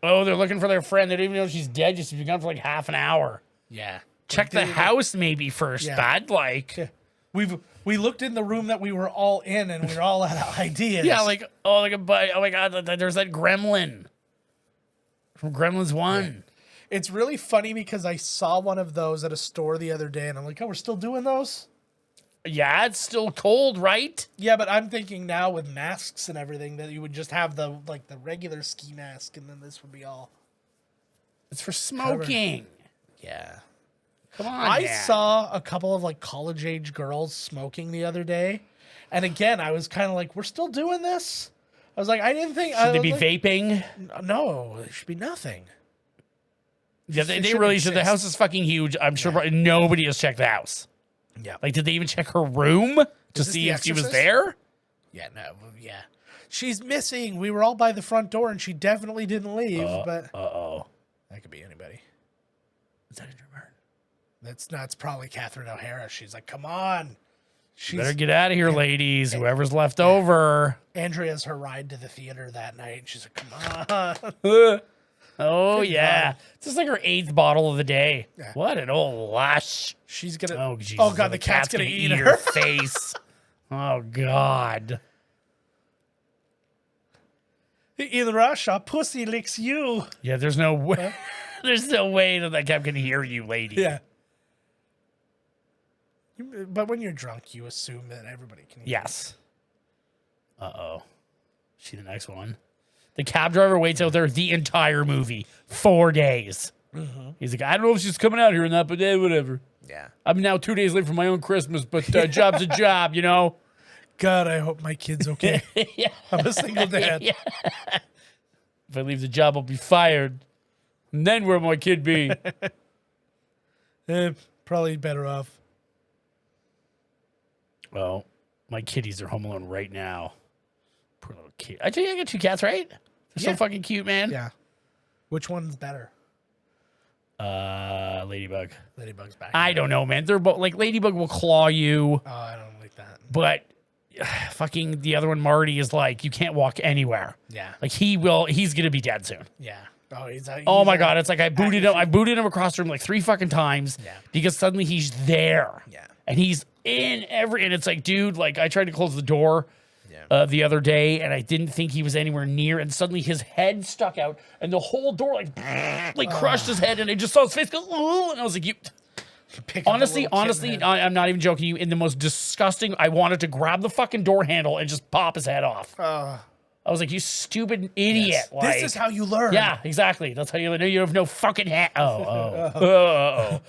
Oh, they're looking for their friend. They don't even know she's dead. She's been gone for like half an hour. Yeah. Check the house maybe first, Yeah. bad. Like, Yeah. We looked in the room that we were all in, and we were all out of ideas. yeah, like oh my god, there's that gremlin from Gremlins 1. It's really funny because I saw one of those at a store the other day, and I'm like, oh, we're still doing those? Yeah, it's still cold, right? Yeah, but I'm thinking now with masks and everything that you would just have the regular ski mask, and then this would be all. It's for smoking. Yeah. Come on, I man. saw a couple of like college age girls smoking the other day, and again, I was kind of like, we're still doing this. I was like, I didn't think. Should they be vaping? No, there should be nothing. Yeah, It they shouldn't really should. The exist. house is fucking huge. I'm sure probably nobody has checked the house. Yeah. Like, did they even check her room to this see The if she was Exorcist? there? Yeah, no, yeah. She's missing. We were all by the front door, and she definitely didn't leave. But Uh-oh. that could be anybody. Is that a Dreamer? That's not. It's probably Catherine O'Hara. She's like, come on. She's Better get out of here, ladies. Whoever's left over. Andrea's her ride to the theater that night. She's like, come on. Oh, yeah. God. This is like her 8th bottle of the day. Yeah. What an old lush. She's gonna. Oh, Jesus. Oh God, the cat's gonna eat her. your face. Oh, God. In Russia, pussy licks you. Yeah, there's no way. There's no way that cat can hear you, lady. Yeah. But when you're drunk, you assume that everybody can hear. Yes. Uh-oh. See the next one? The cab driver waits out there the entire movie. 4 days. Mm-hmm. He's like, I don't know if she's coming out here or not, but whatever. Yeah. I'm now 2 days late for my own Christmas, but job's a job, you know? God, I hope my kid's okay. Yeah. I'm a single dad. Yeah. If I leave the job, I'll be fired. And then where'll my kid be? Probably better off. Well, my kitties are home alone right now. Poor little kid. I tell you, I got 2 cats, right? They're so Yeah. fucking cute, man. Yeah. Which one's better? Ladybug. Ladybug's back. I don't know, man. They're both like Ladybug will claw you, Oh, I don't like that. but fucking the other one, Marty, is like you can't walk anywhere. Yeah. Like he's gonna be dead soon. Yeah. Oh, Oh my God. It's like I booted him across the room like 3 fucking times Yeah. because suddenly he's there. Yeah. And he's in and it's like, dude, like I tried to close the door Yeah. the other day and I didn't think he was anywhere near. And suddenly his head stuck out and the whole door like crushed his head and I just saw his face go, ooh, and I was like, honestly, I'm not even joking you. In the most disgusting, I wanted to grab the fucking door handle and just pop his head off. I was like, you stupid idiot. Yes. Like, This is how you learn. yeah, exactly. That's how you know you have no fucking hat. Oh.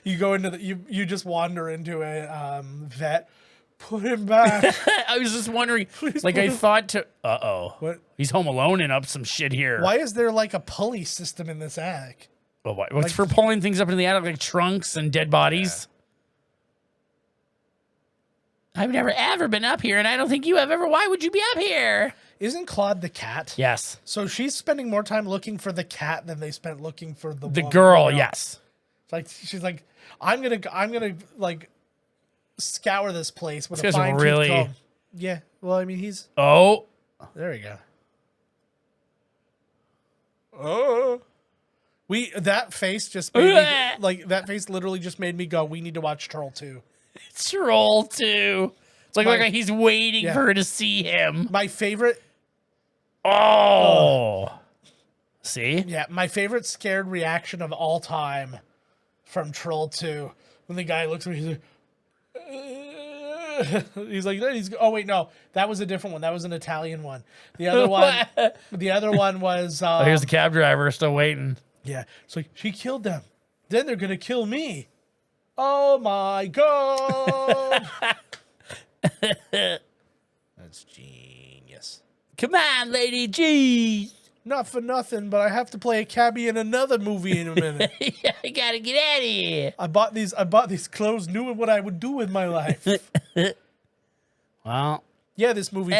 You go into you just wander into a vet. Put him back. I was just wondering, like I thought to, What? he's home alone and up some shit here. Why is there like a pulley system in this attic? Oh, what? What's for pulling things up into the attic like trunks and dead bodies? I've never ever been up here, and I don't think you have ever. Why would you be up here? Isn't Claude the cat? Yes. So she's spending more time looking for the cat than they spent looking for the woman. Girl, yes. It's like she's like, I'm gonna like scour this place with This a guy's fine really- tooth comb. Yeah. Well, I mean, he's Oh. there. We go. Oh. That face just made me, like that face literally just made me go. We need to watch Troll 2. Troll 2. It's like he's waiting Yeah. for her to see him. My favorite. Oh. See? Yeah, my favorite scared reaction of all time from Troll 2 when the guy looks at me, he's like, oh wait, no, that was a different one. That was an Italian one. The other one was Oh, here's the cab driver still waiting. yeah. It's like she killed them. Then they're gonna kill me. Oh my god. That's genius. Come on, Lady G. Not for nothing, but I have to play a cabbie in another movie in a minute. I gotta get out of here. I bought these clothes knowing what I would do with my life. Well, Yeah, this movie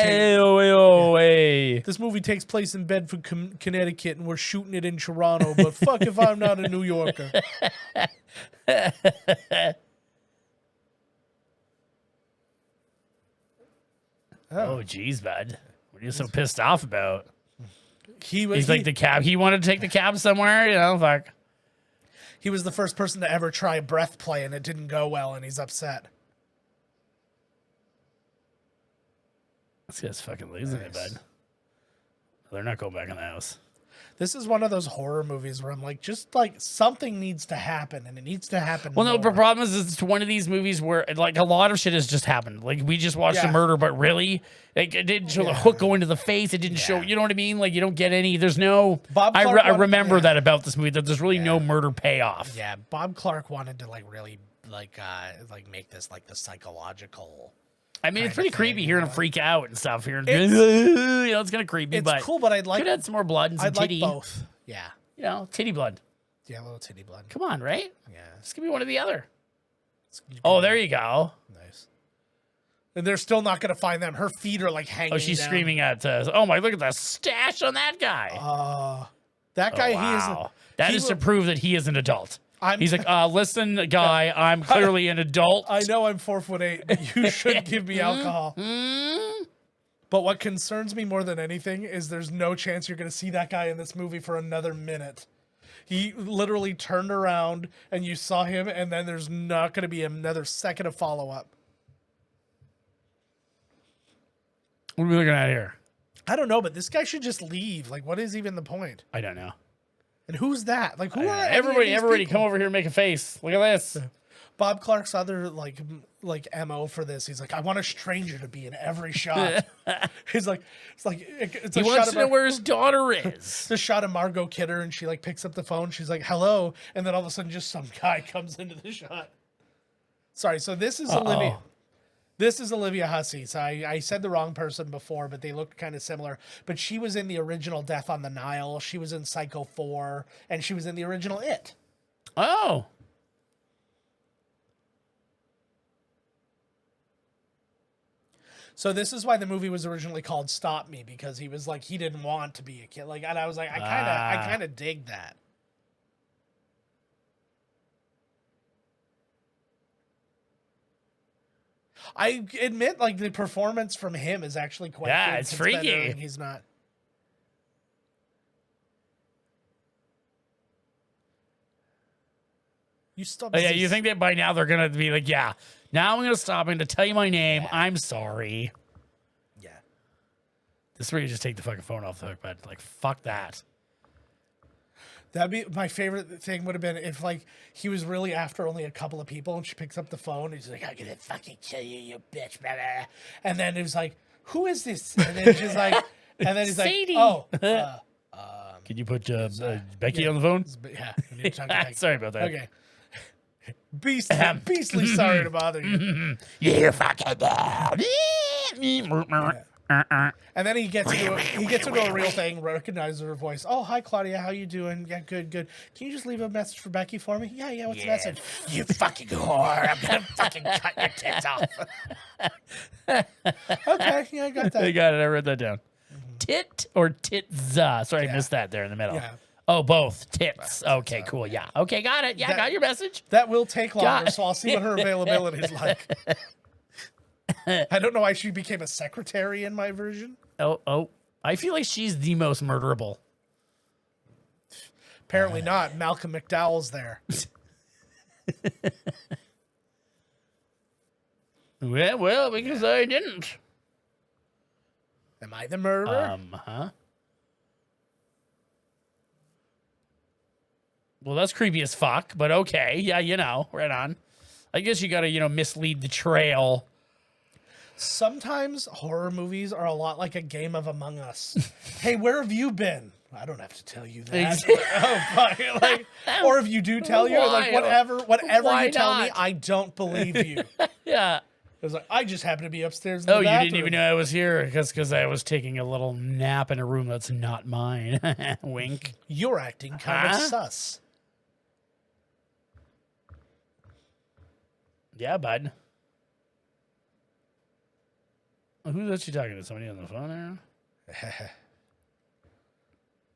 takes place in Bedford, Connecticut, and we're shooting it in Toronto. But fuck if I'm not a New Yorker. oh, geez, bud. What are you so pissed off about? He's Like the cab. He wanted to take the cab somewhere, you know, fuck. he was the first person to ever try breath play, and it didn't go well, and he's upset. This guy's fucking losing it, bud. They're not going back in the house. This is one of those horror movies where I'm like, just like something needs to happen, and it needs to happen. Well, no, more. the problem is it's one of these movies where like a lot of shit has just happened. Like we just watched a murder, but really, like it didn't show the hook go into the face. It didn't show, you know what I mean? Like you don't get any. There's no. Bob I Clark remember that about this movie. That there's really no murder payoff. Yeah, Bob Clark wanted to like really like make this like the psychological. I mean, it's pretty creepy hearing him freak out and stuff. Hearing, It's- you know, it's kind of creepy. It's but cool, but I'd like could add some more blood and some I'd titty. like both. Yeah, You know, titty blood. yeah, a little titty blood. Come on, right? Yeah, This could be one or the other. it's Oh, there you go. nice. And they're still not gonna find them. Her feet are like hanging. Oh, she's down. screaming at. Oh my! Look at the stash on that guy. That guy, Wow. That he is will- to prove that he is an adult. I'm- He's like, listen, guy, I'm clearly an adult. I know I'm 4'8", but you should give me alcohol. But what concerns me more than anything is there's no chance you're going to see that guy in this movie for another minute. He literally turned around and you saw him, and then there's not going to be another second of follow-up. What are we looking at here? I don't know, but this guy should just leave. Like, what is even the point? I don't know. And who's that? Like, who are any of Everybody, these people? come over here and make a face. Look at this. Bob Clark's other like MO for this. He's like, I want a stranger to be in every shot. He's like, it's He a wants shot to of know where his daughter is. It's a shot of Margot Kidder, and she like picks up the phone. She's like, "Hello," and then all of a sudden, just some guy comes into the shot. Sorry, so this is Olivia. This is Olivia Hussey. So I said the wrong person before, but they looked kind of similar. But she was in the original Death on the Nile. She was in Psycho 4, and she was in the original It. Oh. So this is why the movie was originally called Stop Me, because he was like, he didn't want to be a kid. Like, and I was like, I kind of dig that. I admit, like, the performance from him is actually quite good. It's considering freaky. He's not. You still. Oh, yeah, you think that by now they're going to be like, yeah, now I'm going to stop. I'm going to tell you my name. I'm sorry. Yeah. This is where you just take the fucking phone off the hook, but like, fuck that. That'd be my favorite thing. Would have been if like he was really after only a couple of people, and she picks up the phone. And he's like, "I'm gonna fucking kill you, you bitch!" Blah, blah. And then it was like, "Who is this?" And then she's like, and then he's Sadie. like, "Oh, Can you put Becky on the phone? yeah." we need to talk to Becky. Sorry about that. Okay. Beastly sorry to bother you. You fucking dad. And then he gets into a real thing, recognizes her voice. Oh, hi Claudia, how you doing? Yeah, good. Can you just leave a message for Becky for me? Yeah, what's the message? You fucking whore, I'm gonna fucking cut your tits off. Okay, yeah, I got that. I got it. I wrote that down. Tit or titza? Sorry, I missed that there in the middle. Yeah. Oh, both tits. Okay, cool. Yeah. Okay, got it. Yeah, got your message. That will take longer, God. so I'll see what her availability is like. I don't know why she became a secretary in my version. Oh. I feel like she's the most murderable. Apparently not. Malcolm McDowell's there. Well, because I didn't. Am I the murderer? Well, that's creepy as fuck, but okay. Yeah, right on. I guess you gotta, mislead the trail. Sometimes horror movies are a lot like a game of Among Us. Hey, where have you been? I don't have to tell you that. Oh, fuck. Like, or if you do tell you, like whatever Why you tell me, not? I don't believe you. Yeah. It's like I just happen to be upstairs in the Oh, you bathroom. didn't even know I was here because I was taking a little nap in a room that's not mine. Wink. You're acting kind of Huh? sus. Yeah, bud. Who's actually talking to? Somebody on the phone there?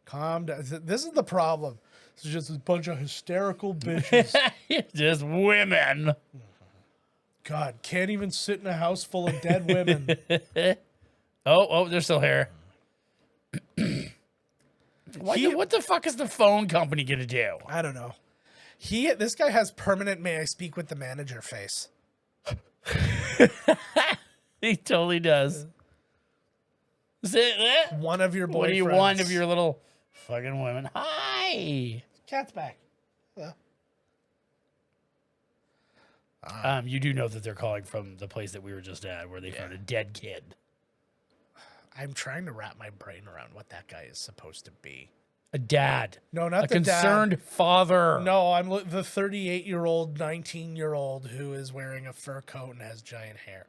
Calm down. This is the problem. It's just a bunch of hysterical bitches. Just women. God, can't even sit in a house full of dead women. Oh, they're still here. What the fuck is the phone company gonna do? I don't know. This guy has permanent "May I speak with the manager" face. He totally does. One of your boyfriends. What do you want of your little Fucking women. Hi. Cat's back. You do know that they're calling from the place that we were just at, where they found a dead kid. I'm trying to wrap my brain around what that guy is supposed to be. A dad. No, not a the concerned dad. father. No, I'm the 38-year-old, 19-year-old who is wearing a fur coat and has giant hair.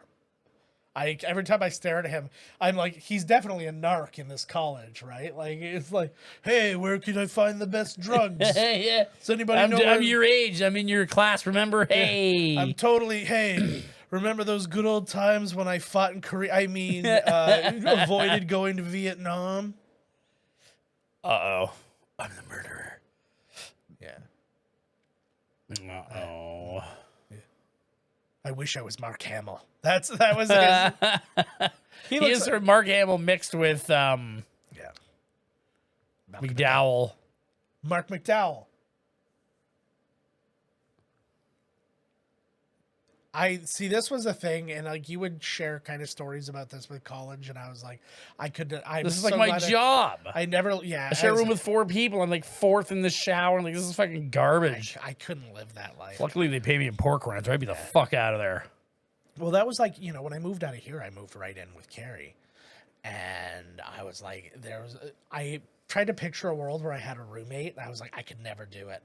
Every time I stare at him, I'm like, he's definitely a narc in this college, right? Like, it's like, hey, where can I find the best drugs? Yeah. Does anybody I'm, know? I'm your age. I'm in your class. Remember? Hey. I'm totally. Hey, remember those good old times when I fought in Korea? I mean, avoided going to Vietnam. Uh-oh. I'm the murderer. Yeah. Uh-oh. I wish I was Mark Hamill. That was his. He is sort of Mark Hamill mixed with McDowell. Mark McDowell. I see this was a thing, and like you would share kind of stories about this with college, and I was like, this is like my job. I never, I share a room with 4 people. I'm like 4th in the shower. I'm like, this is fucking garbage. I couldn't live that life. Luckily, they pay me in pork rinds. I'd be the fuck out of there. Well, that was like, when I moved out of here, I moved right in with Carrie, and I was like, I tried to picture a world where I had a roommate, and I was like, I could never do it.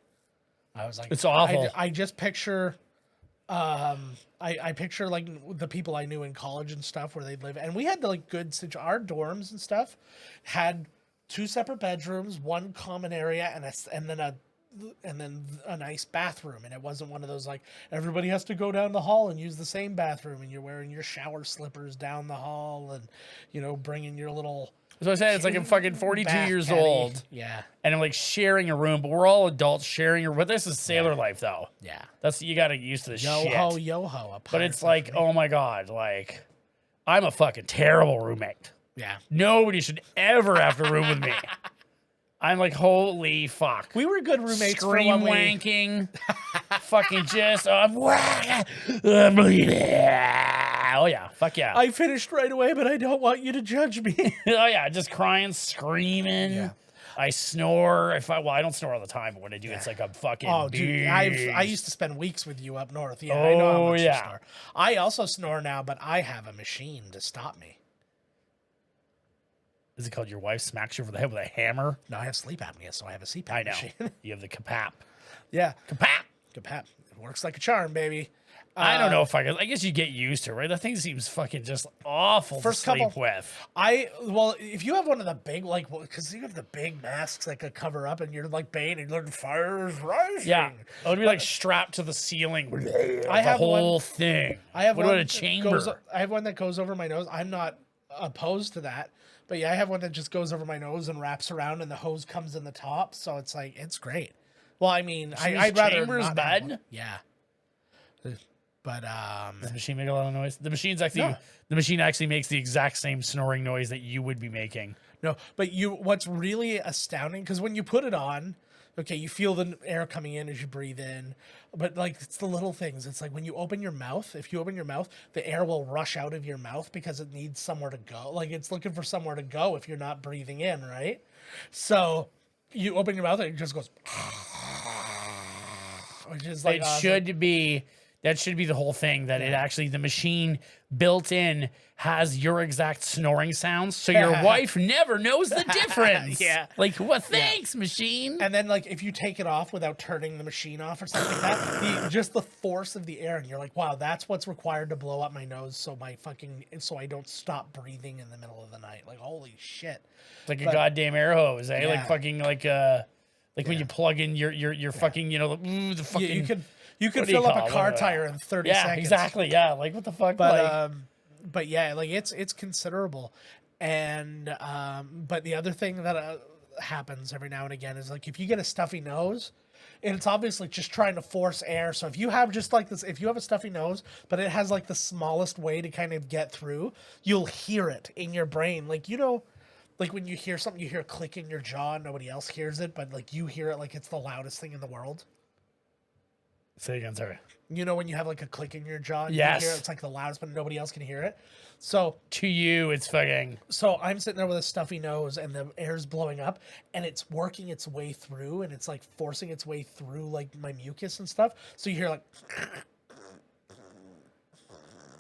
I was like, it's awful. I just picture. I picture like the people I knew in college and stuff where they'd live, and we had like our dorms and stuff had 2 separate bedrooms, 1 common area, and then a nice bathroom. And it wasn't one of those like everybody has to go down the hall and use the same bathroom, and you're wearing your shower slippers down the hall, and bringing your little. So I said it's like I'm fucking 42 years old. Yeah. And I'm like sharing a room, but we're all adults sharing a room. But this is sailor life, though. Yeah. You got to get used to this shit. Yo-ho. But it's like, oh my God, like, I'm a fucking terrible roommate. Yeah. Nobody should ever have to room with me. I'm like, holy fuck. We were good roommates for Scream one wanking. Fucking just, I'm bleeding. Oh yeah, fuck yeah. I finished right away, but I don't want you to judge me. Oh yeah, just crying, screaming. Yeah. I snore. I don't snore all the time, but when I do, it's like a fucking. Oh, dude, I beast. used to spend weeks with you up north. Yeah, I know how much yeah. you snore. I also snore now, but I have a machine to stop me. Is it called your wife smacks you over the head with a hammer? No, I have sleep apnea, so I have a CPAP I know. machine. You have the kapap. Yeah, Kapap. It works like a charm, baby. I don't know if I guess you get used to it, right? That thing seems fucking just awful to sleep with. If you have one of the big, because you have the big masks that could cover up, and you're like Bane, and you're fire is rising. Yeah, it would be like strapped to the ceiling. I have the whole one, thing. I have what one about a chamber? I have one that goes over my nose. I'm not opposed to that, but yeah, I have one that just goes over my nose and wraps around, and the hose comes in the top, so it's like it's great. Well, I mean, I'd rather chamber's not bad. have one. Yeah. But does the machine make a lot of noise? The machine actually makes the exact same snoring noise that you would be making. No, but what's really astounding, because when you put it on, okay, you feel the air coming in as you breathe in, but like it's the little things. It's like when you open your mouth, if you open your mouth, the air will rush out of your mouth because it needs somewhere to go. Like it's looking for somewhere to go if you're not breathing in, right? So you open your mouth and it just goes, which is like that should be the whole thing, that it actually, the machine built in has your exact snoring sounds. So your wife never knows the difference. Yeah. Like, what? Thanks, machine. And then like, if you take it off without turning the machine off or something like that, just the force of the air. And you're like, wow, that's what's required to blow up my nose. So I don't stop breathing in the middle of the night. Like, holy shit. It's like a goddamn air hose, eh? Yeah. Like fucking when you plug in your fucking, the fucking. You can fill up a car tire in 30 seconds. Yeah, exactly. Yeah, like what the fuck? But yeah, like it's considerable. And but the other thing that happens every now and again is like if you get a stuffy nose, and it's obviously just trying to force air. So if you have just like this, if you have a stuffy nose, but it has like the smallest way to kind of get through, you'll hear it in your brain. Like, like when you hear something, you hear a click in your jaw, and nobody else hears it, but like you hear it like it's the loudest thing in the world. Say again, sorry. You know when you have like a click in your jaw? And Yes. You hear it, it's like the loudest, but nobody else can hear it. So To you, it's fucking. So I'm sitting there with a stuffy nose and the air's blowing up and it's working its way through and it's like forcing its way through like my mucus and stuff. So you hear like,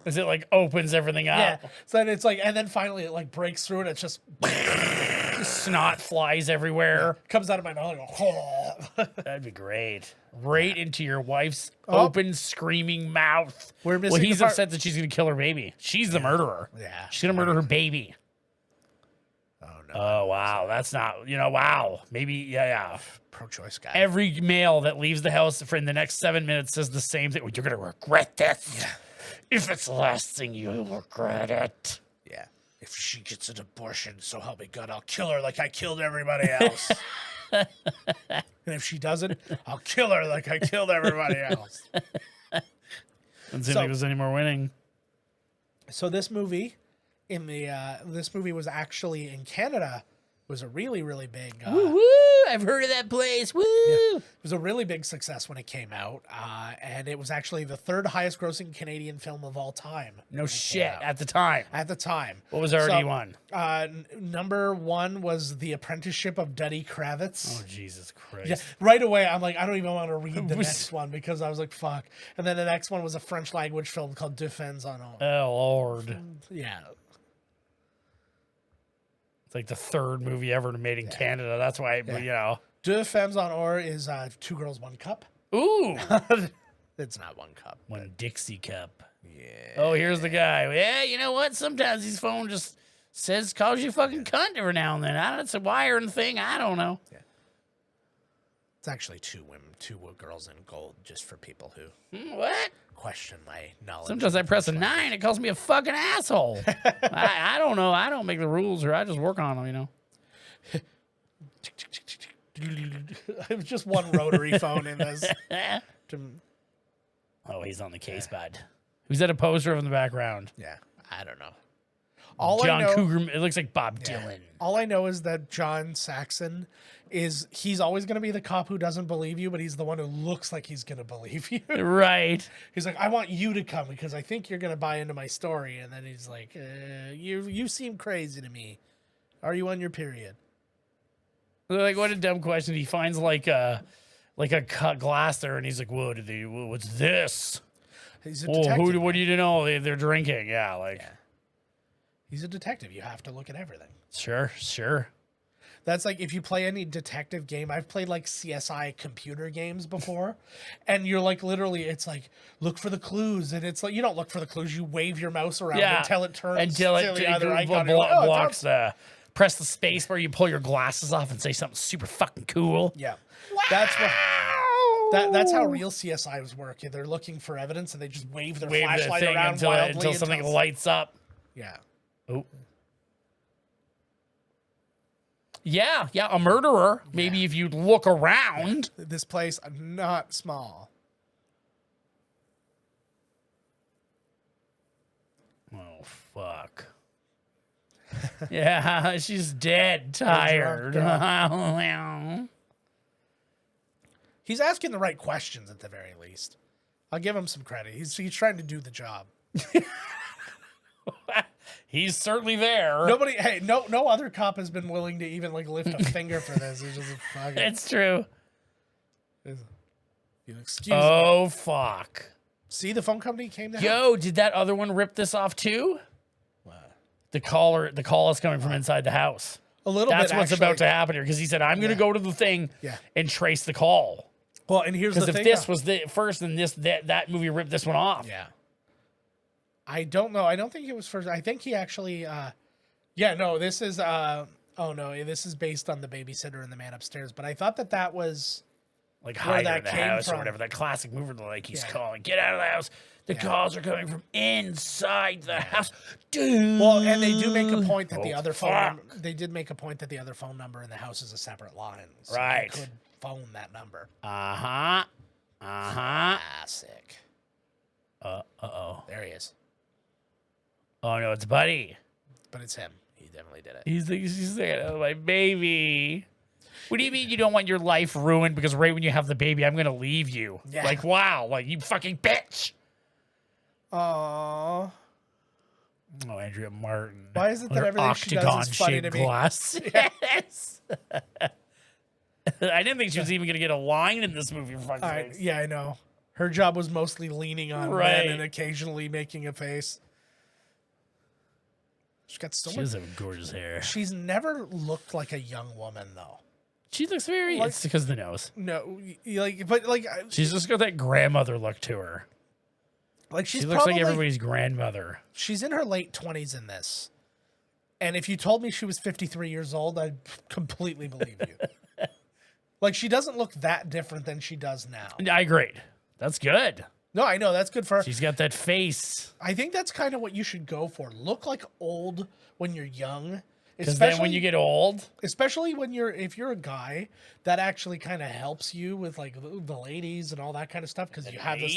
Is it like opens everything yeah. up? So then it's like, and then finally it like breaks through and it's just Snot flies everywhere. comes out of my mouth. Like, That'd be great. Right into your wife's Oh. open, screaming mouth. We're missing Well, the he's part- upset that she's going to kill her baby. She's the murderer. Yeah. She's going to murder her baby. Oh no. Oh, wow. That's not, wow. Maybe, yeah. Pro-choice guy. Every male that leaves the house for in the next 7 minutes says the same thing. You're going to regret this. Yeah. If it's the last thing, you'll regret it. Yeah. If she gets an abortion, so help me God, I'll kill her like I killed everybody else. And if she doesn't, I'll kill her like I killed everybody else. Doesn't seem So- like there's any more winning. So this movie, this movie was actually in Canada. Was a really really big. Woo! I've heard of that place. Woo! It was a really big success when it came out, and it was actually the third highest grossing Canadian film of all time. No when it came shit. out. At the time. At the time. What was already So, one? Number one was The Apprenticeship of Duddy Kravitz. Oh, Jesus Christ. Yeah, right away, I'm like, I don't even want to read the next one because I was like, fuck. And then the next one was a French language film called Deux Femmes en Or. Oh, Lord. Yeah. It's like the third movie ever made in Canada. That's why, Deux Femmes en Or is Two Girls, One Cup. Ooh. It's not one cup. One Dixie cup. Yeah. Oh, here's the guy. Yeah, you know what? Sometimes his phone just calls you fucking cunt every now and then. I don't know, it's a wiring thing. I don't know. It's actually two girls in gold, just for people who What? question my knowledge. Sometimes I press a 9, it calls me a fucking asshole. I don't know. I don't make the rules, or I just work on them, It was just one rotary phone in this. Oh, he's on the case, bud. Who's that a poster of in the background? Yeah, I don't know. All John I know, Cougar. It looks like Bob Yeah. Dylan. All I know is that John Saxon he's always going to be the cop who doesn't believe you, but he's the one who looks like he's going to believe you. Right. He's like, I want you to come because I think you're going to buy into my story. And then he's like, you seem crazy to me. Are you on your period? Like, what a dumb question. He finds like a cut glass there, and he's like, "Whoa, what's this? He's a Oh, detective. what do you know? They're drinking. Yeah, like, Yeah. He's a detective. You have to look at everything. sure. That's like if you play any detective game. I've played like CSI computer games before, and you're like literally, it's like look for the clues, and it's like you don't look for the clues. You wave your mouse around Yeah. until it turns Until to it the other icon. You're like, blocks the. Press the space where you pull your glasses off and say something super fucking cool. Yeah, that's what. That's how real CSIs work. They're looking for evidence, and they just wave their Wave the flashlight thing around wildly until something until- lights up. Yeah. Oh. Yeah, a murderer. Maybe if you look around. This place not small. Oh, fuck. Yeah, she's dead, tired. He's asking the right questions at the very least. I'll give him some credit. He's trying to do the job. He's certainly there. Nobody, hey, no other cop has been willing to even like lift a finger for this. It's just fuck it. It's true. You excuse me. Oh, fuck. See, the phone company came down. Yo, did that other one rip this off too? The call is coming from inside the house. A little That's bit. what's actually. about to happen here because he said, I'm going to go to the thing Yeah. and trace the call. Well, and here's the Because thing. if this was the first and that movie ripped this one off. Yeah. I don't know. I don't think it was first. I think he actually. Yeah. No. This is. Oh no. This is based on The Babysitter and The Man Upstairs. But I thought that was. Like Where hide that in the came house from. or whatever. That classic movie like he's Yeah. calling. Get out of the house. The Yeah. calls are coming from inside the house. Dude. Well, and they do make a point that the Oh, other phone. fuck. They did make a point that the other phone number in the house is a separate line. So Right. You could phone that number. Uh-huh. Classic. Uh-oh. There he is. Oh, no, it's Buddy. But it's him. He definitely did it. He's saying, oh, my baby. What do you mean you don't want your life ruined because right when you have the baby, I'm gonna leave you? Yeah. Like, wow, like you fucking bitch. Aww. Oh, Andrea Martin. Why is it that Her everything she does is funny to octagon-shaped me? glass. Yes. I didn't think she was even gonna get a line in this movie. For fuck's sakes. Yeah, I know. Her job was mostly leaning on Right. men and occasionally making a face. She's got so She much. does have gorgeous hair. She's never looked like a young woman though. She looks very. Like- It's because of the nose. No, but She's just got that grandmother look to her. like she's She looks probably like everybody's grandmother. she's in her late 20s in this. And if you told me she was 53 years old, I'd completely believe you. Like she doesn't look that different than she does now. I agree. That's good. No, I know that's good for her. She's got that face. I think that's kind of what you should go for. Look like old when you're young. Because then when you get old, especially when if you're a guy, that actually kind of helps you with like the ladies and all that kind of stuff because you have this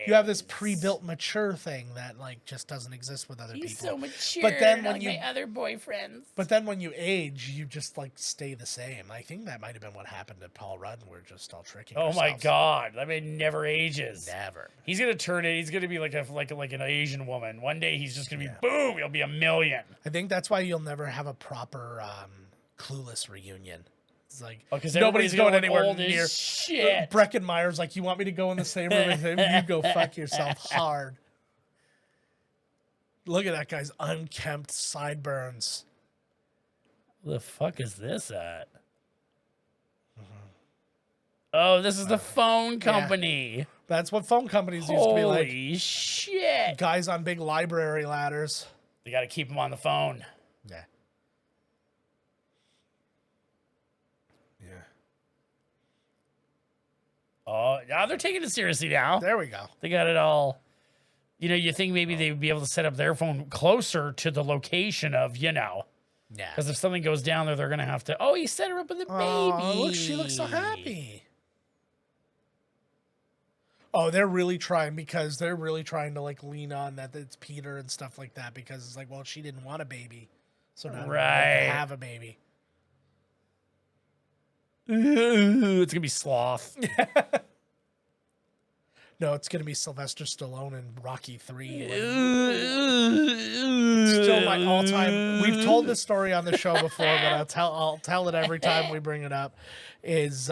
you have this pre-built mature thing that like just doesn't exist with other people. mature. But then when you other boyfriends. but then when you age, you just like stay the same. I think that might have been what happened to Paul Rudd. We're just all tricking. Oh my ourselves. God, that man never ages. Never. He's gonna turn it. He's gonna be like an Asian woman. One day he's just gonna be boom. He'll be a million. I think that's why you'll never have a proper Clueless reunion. It's like Because nobody's going anywhere old near. as shit. Breckenmeyer's like, you want me to go in the same room with him? You go fuck yourself hard. Look at that guy's unkempt sideburns. Where the fuck is this at? Oh, this is the phone company. That's what phone companies used to be like. Holy shit! Guys on big library ladders. They got to keep him on the phone. Yeah. Yeah. Oh, now they're taking it seriously now. There we go. They got it all. You know, you think maybe they would be able to set up their phone closer to the location of, Yeah. because if something goes down there, they're going to have to, oh, he set her up with a baby. Oh, look, she looks so happy. Oh, they're really trying to like lean on that it's Peter and stuff like that because it's like, well, she didn't want a baby. So now they Right. can have a baby. It's going to be Sloth. No, it's going to be Sylvester Stallone in Rocky 3. Still Still my all-time. We've told this story on the show before, but I'll tell it every time we bring it up. Is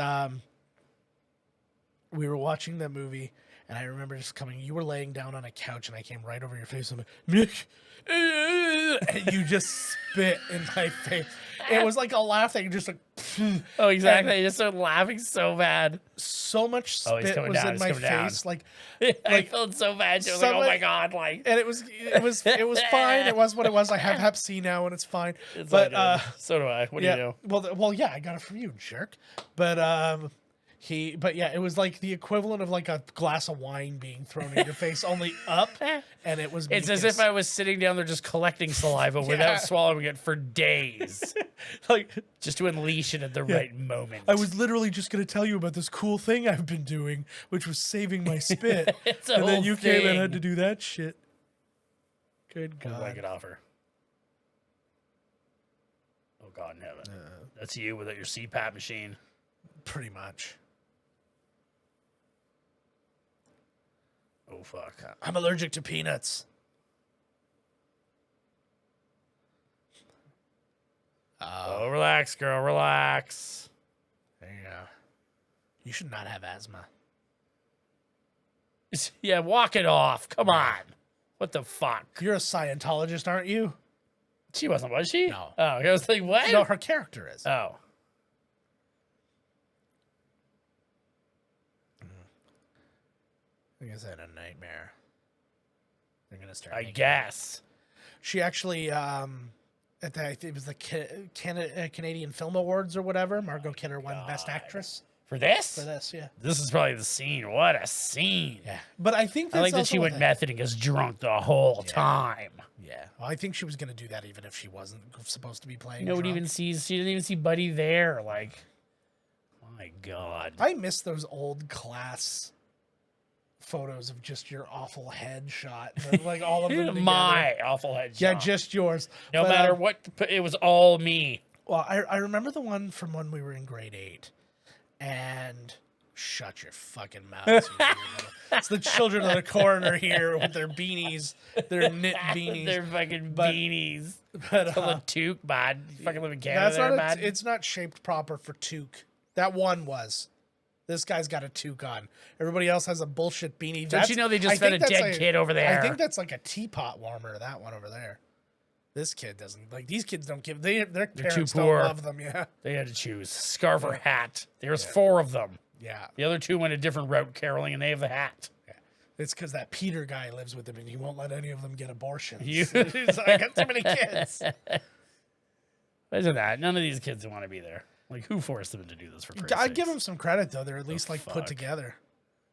we were watching that movie, and I remember just coming. You were laying down on a couch, and I came right over your face. I'm like, Mick, and you just spit in my face. It was like a laugh that you just like. Oh, exactly. I just started laughing so bad. So much Oh, he's spit coming was down, in he's my coming down. face, like, I felt so bad. I was like, oh my God. Like, and it was fine. It was what it was. I have Hep C now, and it's fine. it's But all good. So do I. What yeah, do you do? well, yeah, I got it from you, jerk. But yeah, it was like the equivalent of like a glass of wine being thrown in your face, only up, and it was. It's as if I was sitting down there just collecting saliva without swallowing it for days, like just to unleash it at the right moment. I was literally just going to tell you about this cool thing I've been doing, which was saving my spit, It's a and then whole you came and had thing. to do that shit. Good What do I God. get off her? Oh God in heaven. That's you without your CPAP machine. Pretty much. Oh fuck. I'm allergic to peanuts. Oh, relax, girl. Relax. There you go. You should not have asthma. Yeah, walk it off. Come on. What the fuck? You're a Scientologist, aren't you? She wasn't, was she? No. Oh, I was like, what? No, her character is. Oh. I guess I had a nightmare. They're gonna start. I making- guess. She actually, it was the Canadian Film Awards or whatever. Margot Kidder won Best Actress For this? for this. Yeah. This is probably the scene. What a scene. Yeah. But I think I that's like that also she what went the- method and gets drunk the whole time. Yeah. Well, I think she was gonna do that even if she wasn't supposed to be playing. Nobody drunk. even sees. She didn't even see Buddy there. Like, my God. I miss those old class photos of just your awful headshot, like all of them together. My awful headshot. Yeah, just yours. No But, matter what, it was all me. Well, I remember the one from when we were in grade 8, and shut your fucking mouth. You weirdo. It's the children of the corner here with their beanies, their knit beanies. Their fucking But- beanies. But Full of toque, man. You fucking live in Canada that's there, not. man. It's not shaped proper for toque. That one was. This guy's got a toque on. Everybody else has a bullshit beanie. Don't you know they just I fed think a that's dead kid over there? I think that's like a teapot warmer. That one over there. This kid doesn't like. These kids don't give. Their parents too don't poor. love them. Yeah. They had to choose scarf or hat. There's 4 of them. Yeah. The other 2 went a different route caroling, and they have the hat. It's because that Peter guy lives with him, and he won't let any of them get abortions. You- He's like, I got too many kids. Imagine that. None of these kids want to be there. Like, who forced them to do this for Christ's I give sakes? them some credit though. They're at least like fuck. put together.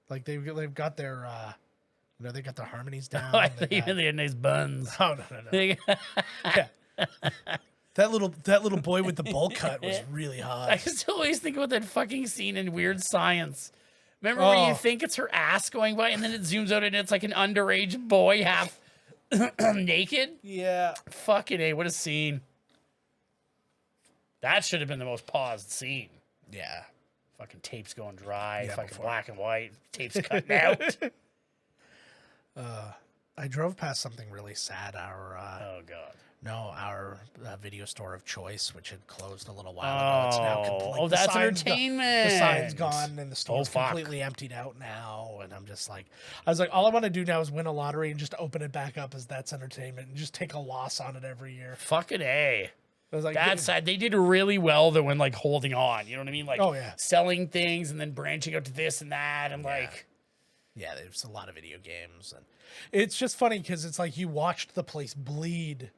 Like they've got their they got their harmonies down. I They think got- they had nice buns. Oh no. Yeah. That little boy with the bowl cut was really hot. I just always think about that fucking scene in Weird Science. Remember where you Oh. think it's her ass going by, and then it zooms out, and it's like an underage boy half naked? Yeah. Fucking A, what a scene. That should have been the most paused scene. Yeah. Fucking tapes going dry, Yeah, fucking before. black and white, tapes cutting out. I drove past something really sad. Oh, God. Our video store of choice, which had closed a little while ago. It's now Oh, the that's sign's entertainment. The sign's gone and the store's fuck. completely emptied out now. And I'm just like, I was like, all I want to do now is win a lottery and just open it back up as That's Entertainment and just take a loss on it every year. Fucking A. I was like, That's sad. They did really well though when like holding on. You know what I mean? Like Oh, yeah. selling things and then branching out to this and that and like yeah, there's a lot of video games, and it's just funny because it's like you watched the place bleed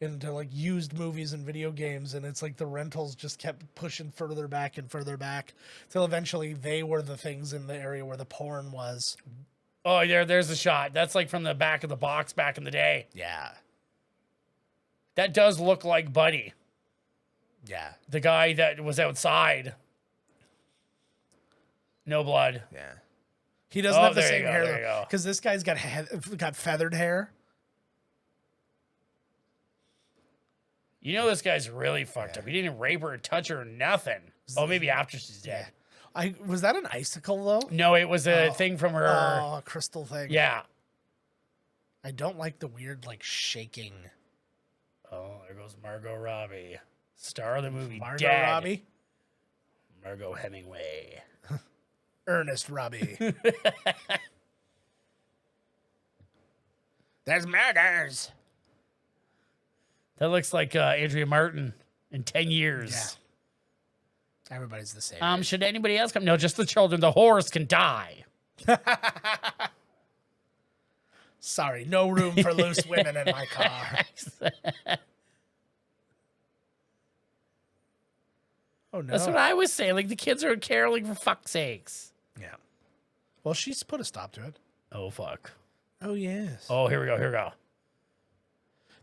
into like used movies and video games, and it's like the rentals just kept pushing further back and further back till eventually they were the things in the area where the porn was. oh there's the shot. That's like from the back of the box back in the day. Yeah, That does look like Buddy, yeah, the guy that was outside. No blood. yeah. He doesn't Oh, have the there you same go, hair there you though, go. because this guy's got got feathered hair. You know this guy's really fucked up. He didn't rape her or touch her or nothing. Oh, maybe after she's dead. Was that an icicle though? No, it was a thing from her. Oh, a crystal thing. Yeah. I don't like the weird like shaking. Oh, there goes Margot Robbie, star of the movie Margot Dead. Robbie, Margot Hemingway. Ernest Robbie. There's murders. That looks like Andrea Martin in 10 years. Yeah. Everybody's the same. Should anybody else come? No, just the children. The horse can die. Sorry, no room for loose women in my car. Oh no. That's what I was saying. Like the kids are caroling for fuck's sakes. Yeah. Well, she's put a stop to it. Oh fuck. Oh yes. Oh, here we go. Here we go.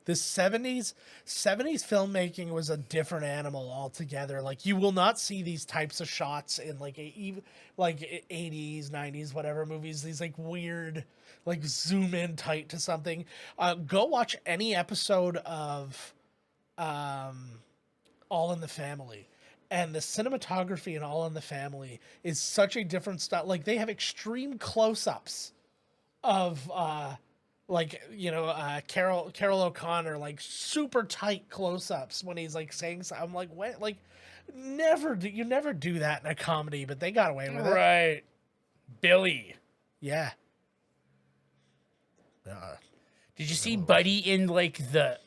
The 70s filmmaking was a different animal altogether. Like you will not see these types of shots in like 80s, 90s, whatever movies. These like weird, like zoom in tight to something. Go watch any episode of All in the Family. And the cinematography in All in the Family is such a different style. Like they have extreme close-ups of Carol O'Connor, like super tight close-ups when he's like saying something. I'm like, what? Like, you never do that in a comedy, but they got away with it. Right. Billy. Yeah. Did you see Buddy in like the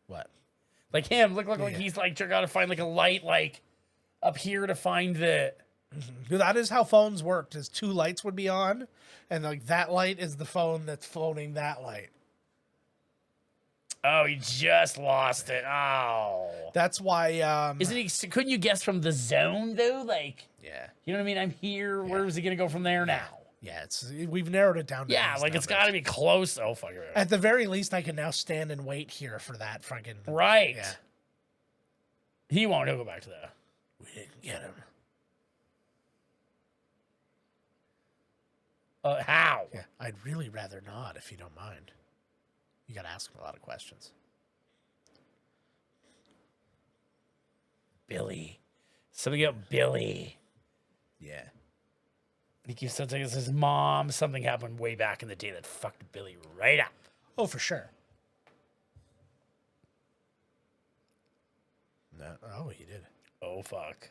What? like him? Look like he's like got to find like a light like up here to find the. That is how phones worked. Is 2 lights would be on, and like that light is the phone that's phoning that light. Oh, he just lost it. Oh. That's why. Isn't he? Couldn't you guess from the zone though? Like, Yeah. you know what I mean? I'm here. Where is he gonna go from there now? Yeah. We've narrowed it down. To Yeah, these like it's numbers. got to be close. Oh fuck it. At the very least, I can now stand and wait here for that fucking. Right. Yeah. He won't. He'll go back to that. We didn't get him. How? Yeah. I'd really rather not, if you don't mind. You got to ask him a lot of questions. Billy. Something about Billy. Yeah. He keeps saying it's his mom. Something happened way back in the day that fucked Billy right up. Oh, for sure. No. Oh, he did. Oh, fuck.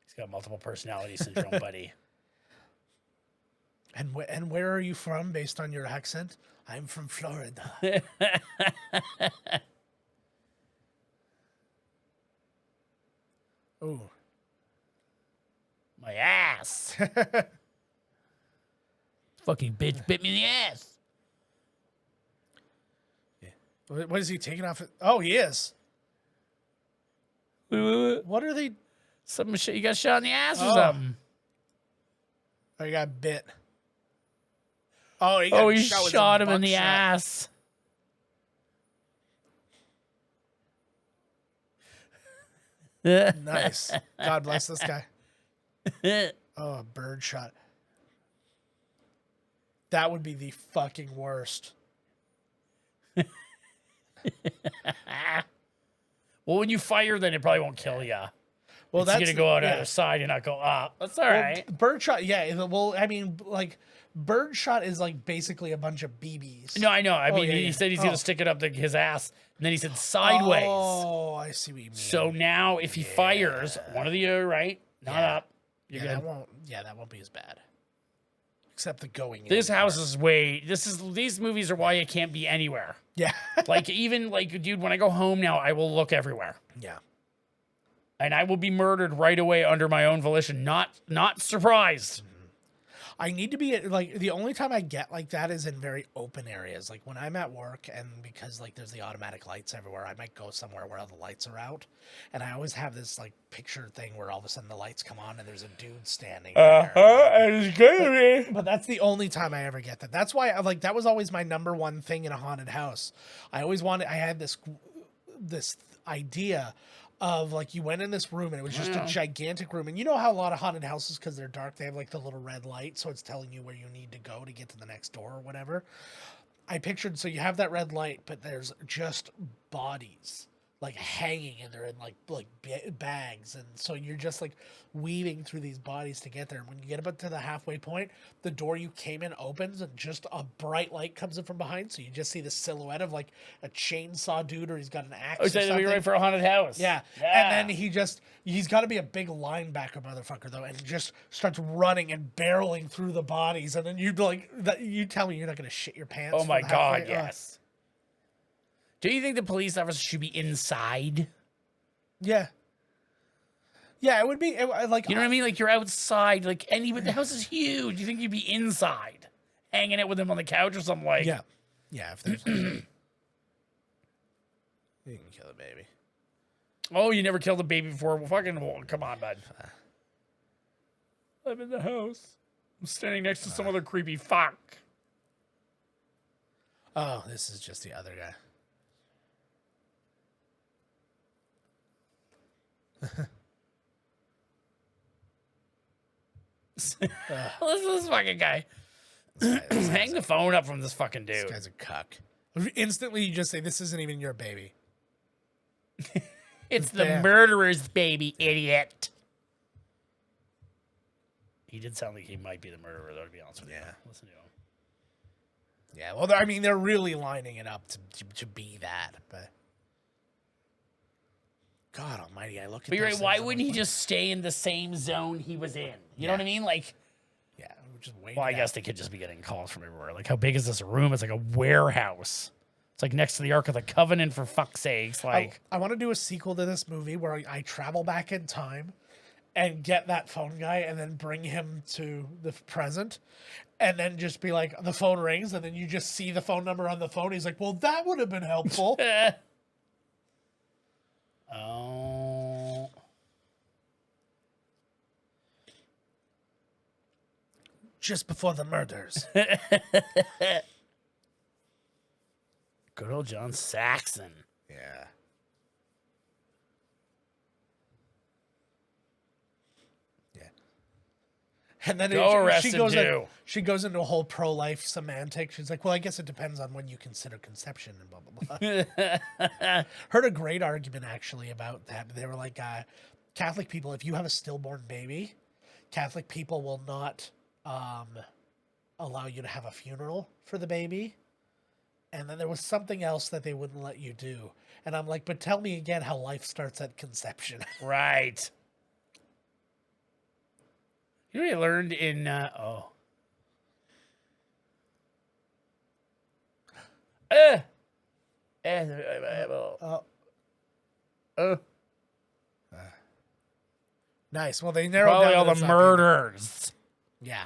He's got multiple personality syndrome, buddy. And where are you from based on your accent? I'm from Florida. Oh. My ass. Fucking bitch bit me in the ass. What is he taking off? Oh, he is. What are they? Some shit. You got shot in the ass or Oh. something? Oh, he got bit. Oh, he shot him in the ass. Nice. God bless this guy. Oh, a bird shot. That would be the fucking worst. Well, when you fire, then it probably won't kill you. Well, It's that's gonna go out the other side and not go up. That's all right. Bird shot, yeah. Well, I mean, like, bird shot is like basically a bunch of BBs. No, I know. I mean, yeah, he yeah. said he's gonna stick it up his ass, and then he said sideways. Oh, I see what you mean. So now, if he fires one of the right, not up, you're yeah, good. that won't be as bad. Except the going. This in house part. is way. These movies are why it can't be anywhere. Yeah. Like even like, dude, when I go home now, I will look everywhere. Yeah. And I will be murdered right away under my own volition. Not surprised. I need to be like, the only time I get like that is in very open areas. Like when I'm at work, and because like there's the automatic lights everywhere, I might go somewhere where all the lights are out. And I always have this like picture thing where all of a sudden the lights come on and there's a dude standing there. It's good. But that's the only time I ever get that. That's why that was always my number one thing in a haunted house. I had this idea of like, you went in this room and it was just a gigantic room. And you know how a lot of haunted houses, because they're dark, they have like the little red light, so it's telling you where you need to go to get to the next door or whatever. I pictured, so you have that red light, but there's just bodies like hanging, and they're in like bags, and so you're just like weaving through these bodies to get there. And when you get about to the halfway point, the door you came in opens and just a bright light comes in from behind, so you just see the silhouette of like a chainsaw dude, or he's got an axe. Oh, so something. we're right for a haunted house. Yeah. And then he's got to be a big linebacker motherfucker though, and he just starts running and barreling through the bodies, and then you tell me you're not gonna shit your pants. Oh my from God, halfway- yes. Do you think the police officer should be inside? Yeah. Yeah, it would be like, You know what I mean? Like you're outside, like but the house is huge. You think you'd be inside, hanging out with him on the couch or something like? Yeah. Yeah, if there's you can kill a baby. Oh, you never killed a baby before? Well, come on, bud. I'm in the house. I'm standing next to some other creepy fuck. Oh, this is just the other guy. Listen to this fucking guy. Hang the phone up from this fucking dude. This guy's a cuck. Instantly, you just say, "This isn't even your baby." It's the Damn. murderer's baby, idiot. He did sound like he might be the murderer, though, to be honest with you. Yeah. Listen to him. Yeah, well, I mean, they're really lining it up to be that, but God Almighty, I look at. But you're those right. Why things, I'm wouldn't like, he just stay in the same zone he was in? You know Yeah. what I mean? Like, Yeah, we're just waiting. well, I guess they could just be getting calls from everywhere. Like, how big is this room? It's like a warehouse. It's like next to the Ark of the Covenant, for fuck's sakes. Like, I want to do a sequel to this movie where I travel back in time and get that phone guy and then bring him to the present, and then just be like, the phone rings, and then you just see the phone number on the phone. He's like, well, that would have been helpful. oh. Just before the murders. Good old John Saxon. Yeah. Yeah. And then Go arrest him, too. She goes into a whole pro-life semantic. She's like, well, I guess it depends on when you consider conception and blah, blah, blah. Heard a great argument, actually, about that. They were like, Catholic people, if you have a stillborn baby, Catholic people will not allow you to have a funeral for the baby. And then there was something else that they wouldn't let you do. And I'm like, but tell me again how life starts at conception. Right. You know what I learned in Nice. Well, they narrowed probably down all that the it's not murders. Yeah.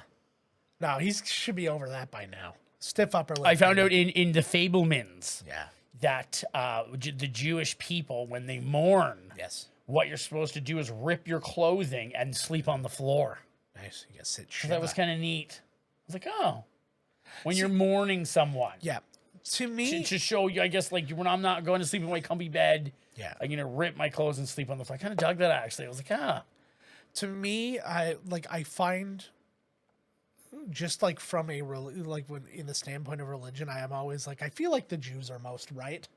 No, he should be over that by now. Stiff upper lip. I found out in the Fablemans Yeah. that the Jewish people, when they mourn, Yes. what you're supposed to do is rip your clothing and sleep on the floor. Nice. You gotta sit So that was Shiva. kind of neat. I was like, oh, when you're mourning someone, Yeah. To me, to show you, I guess, like I'm not going to sleep in my comfy bed. yeah. I'm gonna rip my clothes and sleep on the floor. I kind of dug that actually. I was like, To me, I find just like from like when in the standpoint of religion, I am always like, I feel like the Jews are most right.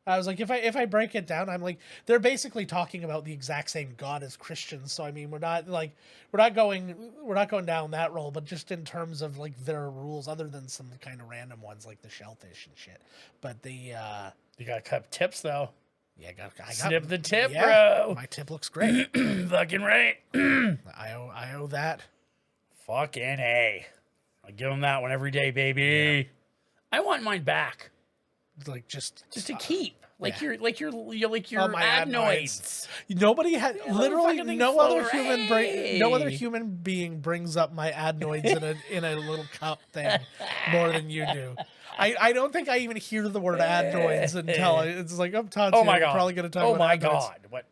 I was like, if I break it down, I'm like, they're basically talking about the exact same God as Christians. So I mean, we're not going down that role, but just in terms of like their rules, other than some kind of random ones like the shellfish and shit. But you got cut tips though. I got Snip the tip, yeah, bro. my tip looks great. Fucking right. I owe that. Fucking A. I'll give him that one every day, baby. Yeah. I want mine back. Like just to keep. Like yeah. your my adenoids. Nobody had literally no other human being brings up my adenoids in a little cup thing more than you do. I don't think I even hear the word adenoids until it's like, I'm Todd. Oh my god! Probably gonna talk oh about my adenoids. god! What?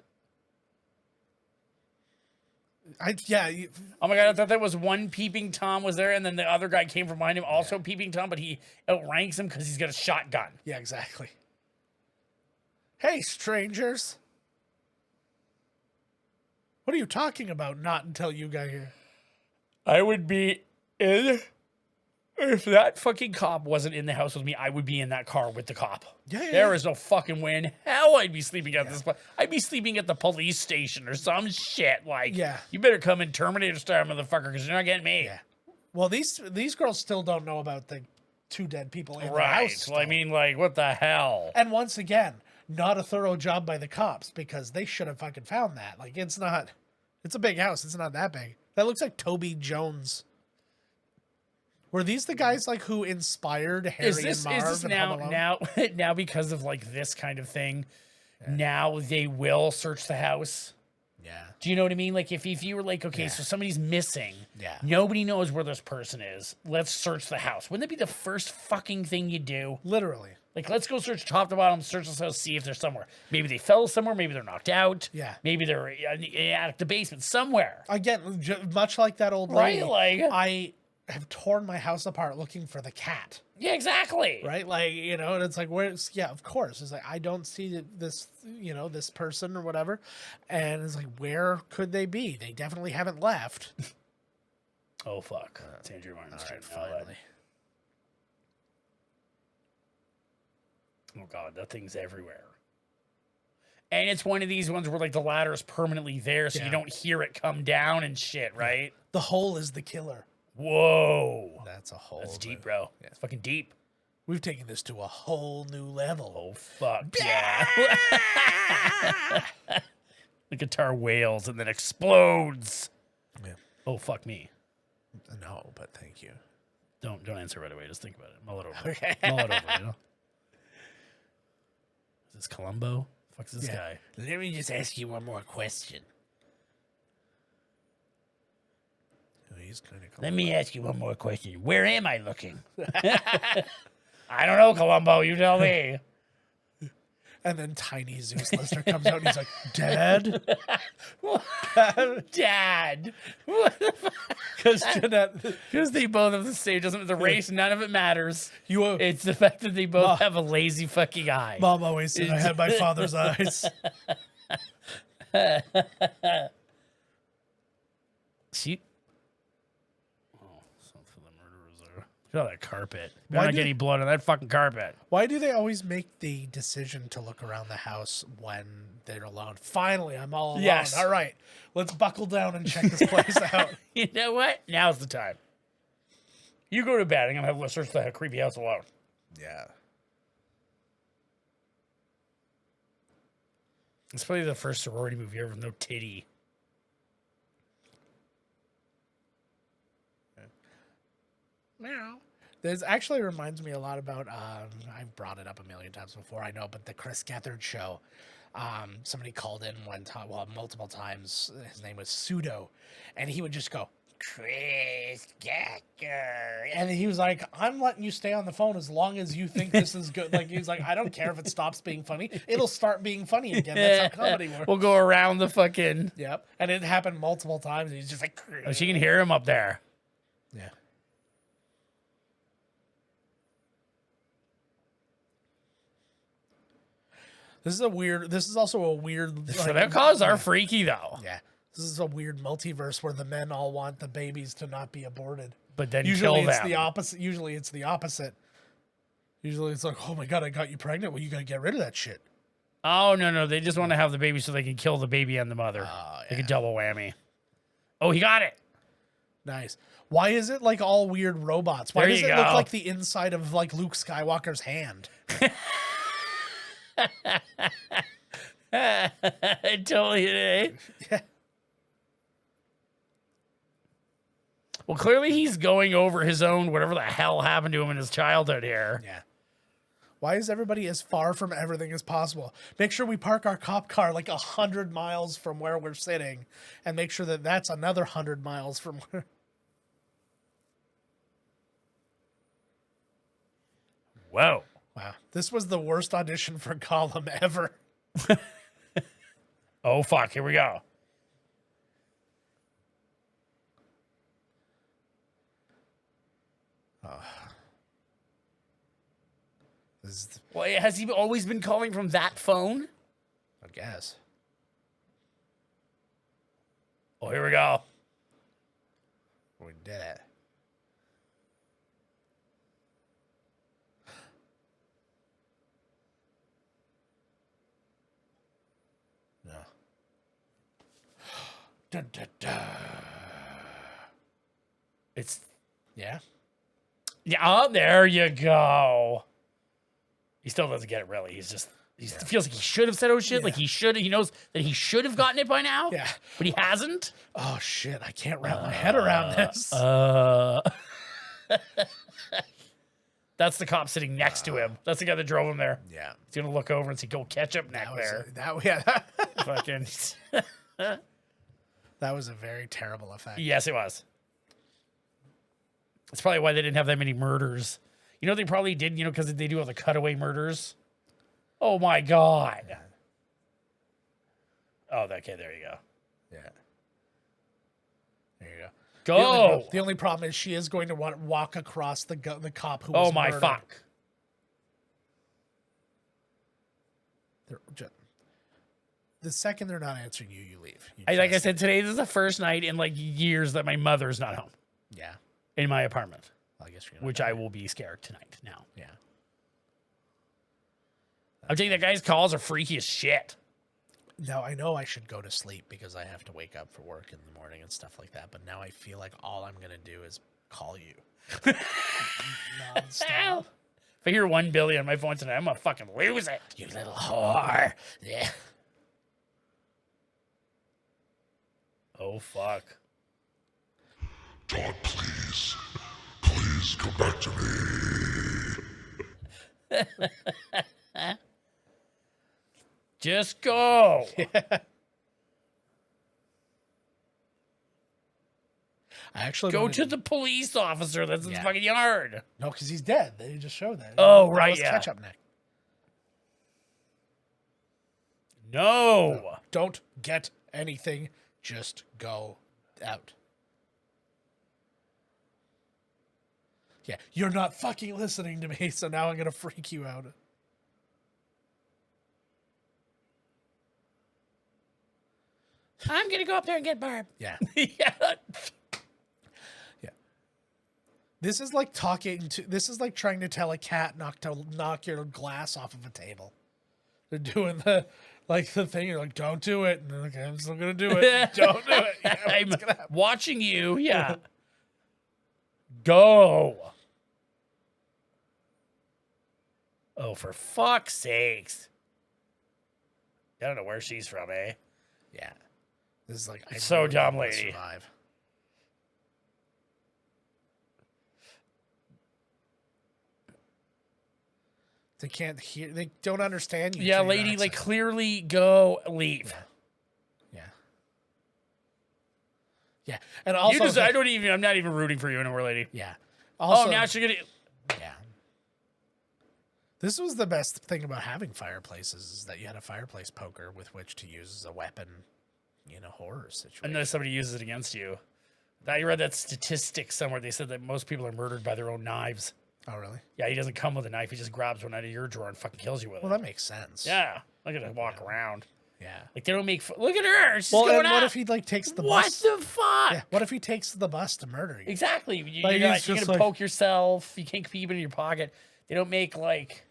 Oh my god! I thought that was one peeping Tom was there, and then the other guy came from behind him, also peeping Tom, but he outranks him because he's got a shotgun. Yeah, exactly. Hey, strangers! What are you talking about? Not until you got here. I would be in. If that fucking cop wasn't in the house with me, I would be in that car with the cop. Yeah. There is no fucking way in hell I'd be sleeping at this place. I'd be sleeping at the police station or some shit. Like, you better come in Terminator style, motherfucker, because you're not getting me. Yeah. Well, these girls still don't know about the 2 dead people in the house. Right. Well, I mean, like, what the hell? And once again, not a thorough job by the cops because they should have fucking found that. Like, it's a big house. It's not that big. That looks like Toby Jones. Were these the guys like who inspired Harry and Marv? Is this now because of like this kind of thing? Yeah. Now they will search the house. Yeah. Do you know what I mean? Like if you were like, okay, so somebody's missing. Yeah. Nobody knows where this person is. Let's search the house. Wouldn't that be the first fucking thing you do? Literally. Like, let's go search top to bottom, search this house, see if they're somewhere. Maybe they fell somewhere. Maybe they're knocked out. Yeah. Maybe they're at the basement somewhere. Again, much like that old lady. Right? Like I have torn my house apart looking for the cat. Yeah, exactly. Right? Like, you know, and it's like, where's, yeah, of course. It's like, I don't see this, you know, this person or whatever. And it's like, where could they be? They definitely haven't left. Oh, fuck. It's Andrew Martin's turn. Finally. Oh, God, that thing's everywhere. And it's one of these ones where, like, the ladder is permanently there, so you don't hear it come down and shit, right? The hole is the killer. Whoa. That's a hole. That's deep, bro. Yeah. It's fucking deep. We've taken this to a whole new level. Oh, fuck. Yeah. The guitar wails and then explodes. Yeah. Oh, fuck me. No, but thank you. Don't answer right away. Just think about it. Mull it over. Okay. Mull it over, you know? Is this Columbo? Fuck's this guy? Let me just ask you one more question. He's kind of. Let me ask you one more question. Where am I looking? I don't know, Columbo. You tell me. And then Tiny Zeus Lister comes out and he's like, Dad? Dad. Because they both have the same, doesn't the race, none of it matters. You it's the fact that they both have a lazy fucking eye. Mom always said I had my father's eyes. See? That's where the murderers are. Look at all that carpet. Better Why not do- get any blood on that fucking carpet. Why do they always make the decision to look around the house when they're alone? Finally, I'm all alone. Yes. All right, let's buckle down and check this place out. You know what? Now's the time. You go to bed. I'm gonna have search the creepy house alone. Yeah. It's probably the first sorority movie ever with no titty. Meow. This actually reminds me a lot about, I've brought it up a million times before, I know, but the Chris Gethard show. Somebody called in one time, well, multiple times. His name was Pseudo, and he would just go, Chris Gethard. And he was like, I'm letting you stay on the phone as long as you think this is good. Like, he's like, I don't care if it stops being funny. It'll start being funny again. That's how comedy works. We'll go around the fucking. Yep. And it happened multiple times. He's just like, Oh, she can hear him up there. yeah. This is also a weird. So their calls are freaky though. Yeah. This is a weird multiverse where the men all want the babies to not be aborted. But then Usually kill it's them. the opposite. Usually it's like, oh my God, I got you pregnant. Well, you got to get rid of that shit. Oh no, they just want to have the baby so they can kill the baby and the mother. Oh, They yeah. can double whammy. Oh, he got it. Nice. Why is it like all weird robots? Why There does you it look go. like the inside of like Luke Skywalker's hand? Totally. Eh? Yeah. Well, clearly he's going over his own whatever the hell happened to him in his childhood here. Yeah. Why is everybody as far from everything as possible? Make sure we park our cop car like 100 miles from where we're sitting, and make sure that that's another 100 miles from where. Whoa. Wow. This was the worst audition for Gollum ever. Oh fuck. Here we go. This is, Well, has he always been calling from that phone? I guess. Oh, here we go. We did it. No. Dun, dun, dun. It's Yeah. yeah. Oh, there you go. He still doesn't get it really. He feels like he should have said oh shit. Yeah. Like he knows that he should have gotten it by now. Yeah. But he hasn't. Oh shit! I can't wrap my head around this. That's the cop sitting next to him. That's the guy that drove him there. Yeah. He's gonna look over and see, go ketchup neck there. Fucking That was a very terrible effect. yes, it was. That's probably why they didn't have that many murders. You know they probably did, because they do all the cutaway murders. Oh my god. Oh, okay, there you go. Yeah. There you go. Go. The only problem is she is going to walk across the cop who Oh was my murdered. fuck. The second they're not answering you, you leave. You Like I just- said, today this is the first night in like years that my mother's not home Yeah. in my apartment, I guess you're gonna which I will be scared tonight now. Yeah. I'm telling you, that guy's calls are freaky as shit. Now I know I should go to sleep because I have to wake up for work in the morning and stuff like that. But now I feel like all I'm gonna do is call you. Nonstop. If I hear 1 billion on my phone tonight, I'm gonna fucking lose it. You little whore. Yeah. Oh fuck. Todd, please. Please come back to me. Just go. I actually Go wanted- to the police officer that's in the Yeah. fucking yard. No, because he's dead. They just showed that. Oh, That right, was yeah. Ketchup neck. No. Don't get anything. Just go out. Yeah, you're not fucking listening to me, so now I'm gonna freak you out. I'm gonna go up there and get Barb. Yeah. Yeah. Yeah. This is like this is like trying to tell a cat not to knock your glass off of a table. They're doing the thing. You're like, don't do it. And they're like, I'm still gonna do it. Don't do it. Yeah, I'm what's gonna happen? watching you. Yeah. Go. Oh, for fuck's sakes. I don't know where she's from, eh? Yeah. This is like So really dumb, wanna lady. survive. They can't hear. They don't understand you. Yeah, through your lady, like accent. clearly go leave. Yeah. Yeah. And also, You just, I'm not even rooting for you anymore, lady. yeah. Oh, Also, now she's gonna. yeah. This was the best thing about having fireplaces is that you had a fireplace poker with which to use as a weapon in a horror situation. Unless somebody uses it against you. I read that statistic somewhere. They said that most people are murdered by their own knives. Oh, really? Yeah, he doesn't come with a knife. He just grabs one out of your drawer and fucking kills you with Well, it. that makes sense. Yeah, look at her walk around. Yeah. Like they don't make. Look at her. She's Well, going and what up. if he takes the What bus? the fuck? Yeah. What if he takes the bus to murder you? Exactly. You, Like, you're he's you're just gonna like- poke yourself. You can't keep it in your pocket. They don't make like,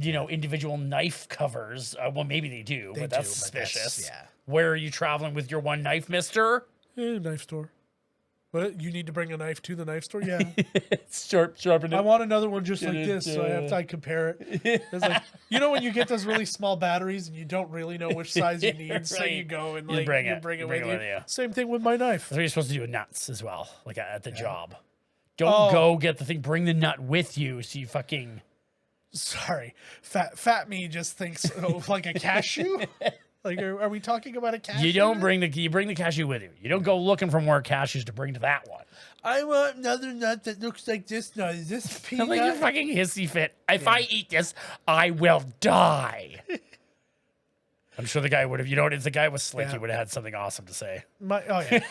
individual knife covers. Well, maybe they do, They but that's do, but suspicious. yeah. Where are you traveling with your one knife, mister? Knife store. What? You need to bring a knife to the knife store? Yeah. Sharpen I it. want another one just like this, so I compare it. It's like, when you get those really small batteries and you don't really know which size you need, so Right. you go and You like bring you it. bring it You bring with it you. with you. Same thing with my knife. That's what you're supposed to do with nuts as well, like at the job. Don't Oh. go get the thing. Bring the nut with you, so you fucking. Sorry, fat me just thinks like a cashew. Like, are we talking about a cashew? You don't bring you bring the cashew with you. You don't go looking for more cashews to bring to that one. I want another nut that looks like this nut. Is this I'm like you peanut? fucking hissy fit. If I eat this, I will die. I'm sure the guy would have. If the guy was slick, he would have had something awesome to say, Oh yeah,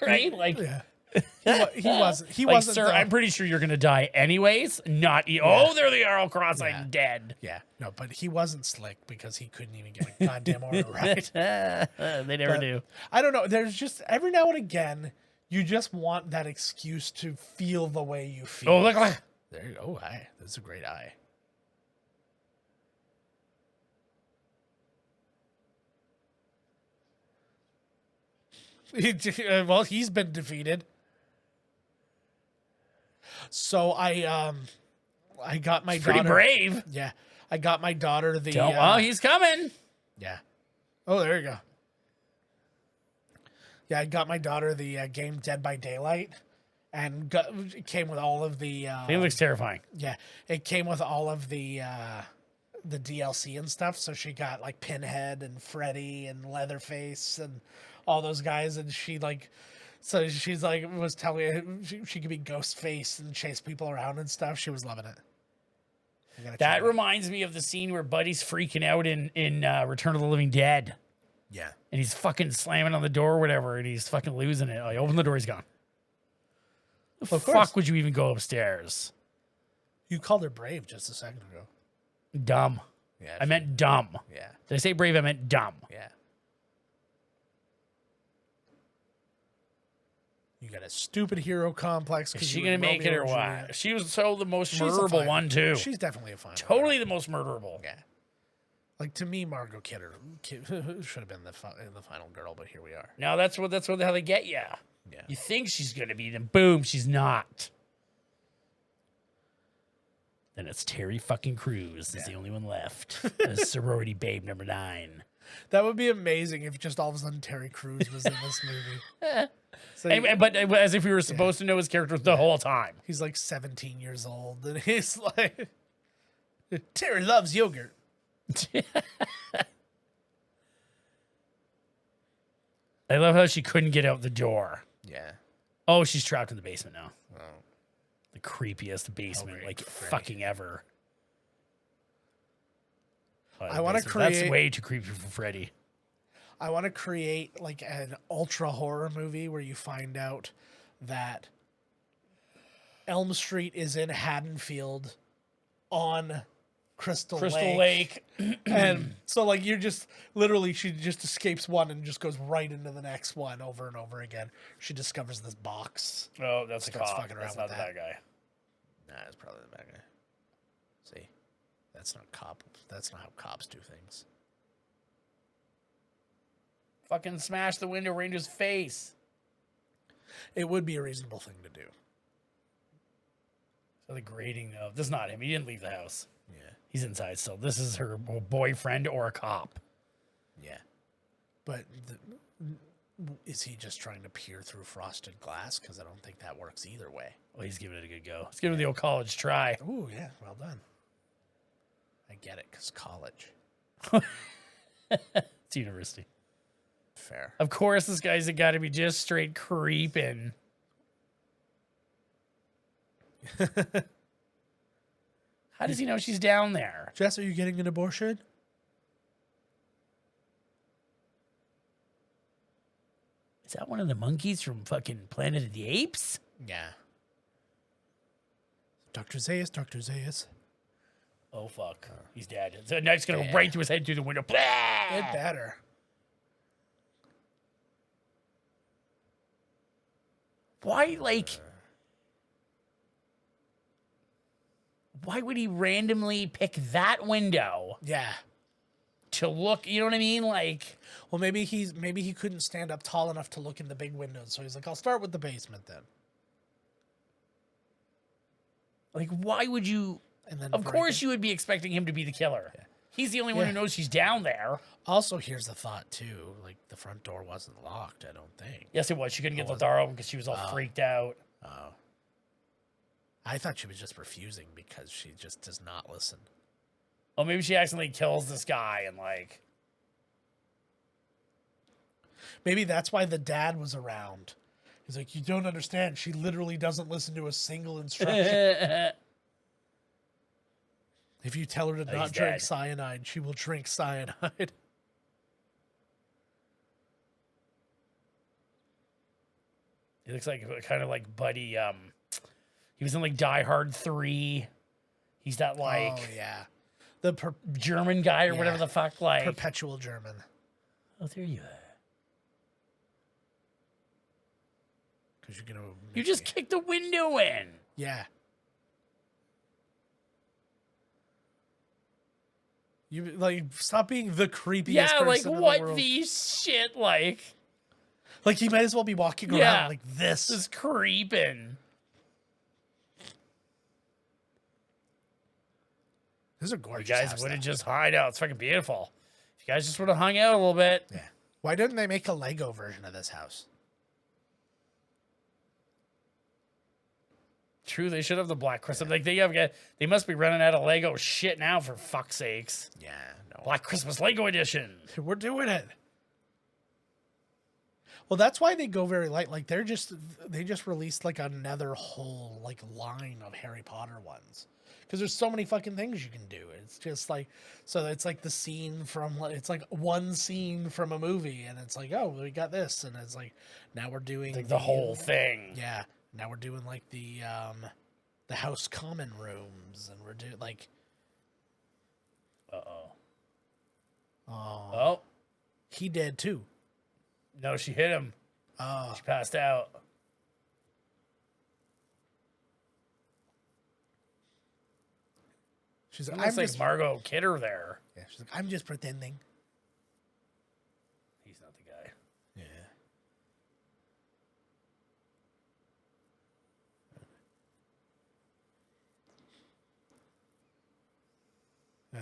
right? Like, yeah. He wasn't. He like, wasn't. sir, the- I'm pretty sure you're gonna die anyways. Not eat. Oh, there they are, all cross-eyed and dead. Yeah, no, but he wasn't slick because he couldn't even get a goddamn order right. They never But do. I don't know. There's just every now and again, you just want that excuse to feel the way you feel. Oh, look! There you go. Eye. That's a great eye. Well, he's been defeated. So I got my Pretty daughter. brave. Yeah, I got my daughter the. Oh, he's coming. Yeah. Oh, there you go. Yeah, I got my daughter the game Dead by Daylight, and it came with all of the. He looks terrifying. Yeah, it came with all of the DLC and stuff. So she got like Pinhead and Freddy and Leatherface and all those guys, and she's like, was telling me she could be Ghostface and chase people around and stuff. She was loving it. I gotta check That it out. reminds me of the scene where Buddy's freaking out in Return of the Living Dead. Yeah. And he's fucking slamming on the door or whatever, and he's fucking losing it. Like, open the door, he's gone. The Of course. fuck would you even go upstairs? You called her brave just a second ago. Dumb. Yeah. I meant dumb. Yeah. Did I say brave? I meant dumb. Yeah. You got a stupid hero complex. Is 'cause she you gonna and make it Romeo or and what? Juliet. She was so the most She's a murderable fine one too. She's definitely a fine. Totally the most murderable. Yeah. Like to me, Margot Kidder should have been the final girl, but here we are. Now that's what how they get you. Yeah. You think she's gonna be, then boom, she's not. Then it's Terry fucking Crews is the only one left. As sorority babe number 9. That would be amazing if just all of a sudden Terry Crews was in this movie. So But as if we were supposed to know his character the whole time. he's like 17 years old, and he's like, Terry loves yogurt. I love how she couldn't get out the door. Yeah. Oh, she's trapped in the basement now. Oh. The creepiest basement, great like for Freddy. fucking ever. I wanna That's create- way too creepy for Freddy. I want to create like an ultra horror movie where you find out that Elm Street is in Haddonfield on Crystal Lake. And so like you're just literally she just escapes one and just goes right into the next one over and over again. She discovers this box. Oh, that's a Starts cop. fucking around That's not with the that. bad guy. Nah, it's probably the bad guy. See, that's not cop. That's not how cops do things. Fucking smash the window ranger's face. It would be a reasonable thing to do. So the grating of this is not him. He didn't leave the house. Yeah, He's inside still. This is her boyfriend or a cop. yeah. But is he just trying to peer through frosted glass? Because I don't think that works either way. Well, he's giving it a good go. Let's give it the old college try. Ooh, yeah, well done. I get it, because college. It's university. Fair. Of course, this guy's got to be just straight creeping. How does he know she's down there? Jess, are you getting an abortion? Is that one of the monkeys from fucking Planet of the Apes? Yeah. Dr. Zayas, Dr. Zayas. Oh, fuck. He's dead. So now it's going to go right through his head through the window. Blah! It better. Why, like... Why would he randomly pick that window Yeah. to look? You know what I mean? Like... Well, maybe he couldn't stand up tall enough to look in the big windows, so he's like, I'll start with the basement then. Like, why would you... And then Of course you would be expecting him to be the killer. Yeah. He's the only one who knows she's down there. Also, here's the thought too: like the front door wasn't locked. I don't think. Yes, it was. She couldn't get the door open because she was all freaked out. Oh. I thought she was just refusing because she just does not listen. Oh, maybe she accidentally kills this guy and like... Maybe that's why the dad was around. He's like, you don't understand. She literally doesn't listen to a single instruction. If you tell her to not he's drink dead. cyanide, she will drink cyanide. He looks like kind of like Buddy. He was in like Die Hard 3. He's that like Oh yeah, the German guy or whatever yeah. the fuck. Like, perpetual German. oh, there you are. Because you're gonna. You just kicked the window in. Yeah. You like stop being the creepiest Yeah, person like in the what world. the shit? Like Like he might as well be walking around Yeah. like this. this is creeping. This is a You gorgeous guys house, would have though. just hung out. It's fucking beautiful. If you guys just would have hung out a little bit. Yeah. Why didn't they make a Lego version of this house? True, they should have the Black Christmas. Like they must be running out of Lego shit now. For fuck's sakes, Yeah, no. Black Christmas Lego edition. We're doing it. Well, that's why they go very light. Like they just released like another whole like line of Harry Potter ones. Because there's so many fucking things you can do. It's just like, so it's like the scene from, it's like one scene from a movie, and it's like, oh, we got this, and it's like, now we're doing Like the whole thing. Yeah, now we're doing like the house common rooms, and we're doing like, Uh-oh. oh, Oh, he did too. no, she hit him. Oh, She passed out. she's like, Looks I'm like just, Margot Kidder there. yeah, she's like, I'm just pretending. He's not the guy. Yeah. Yeah.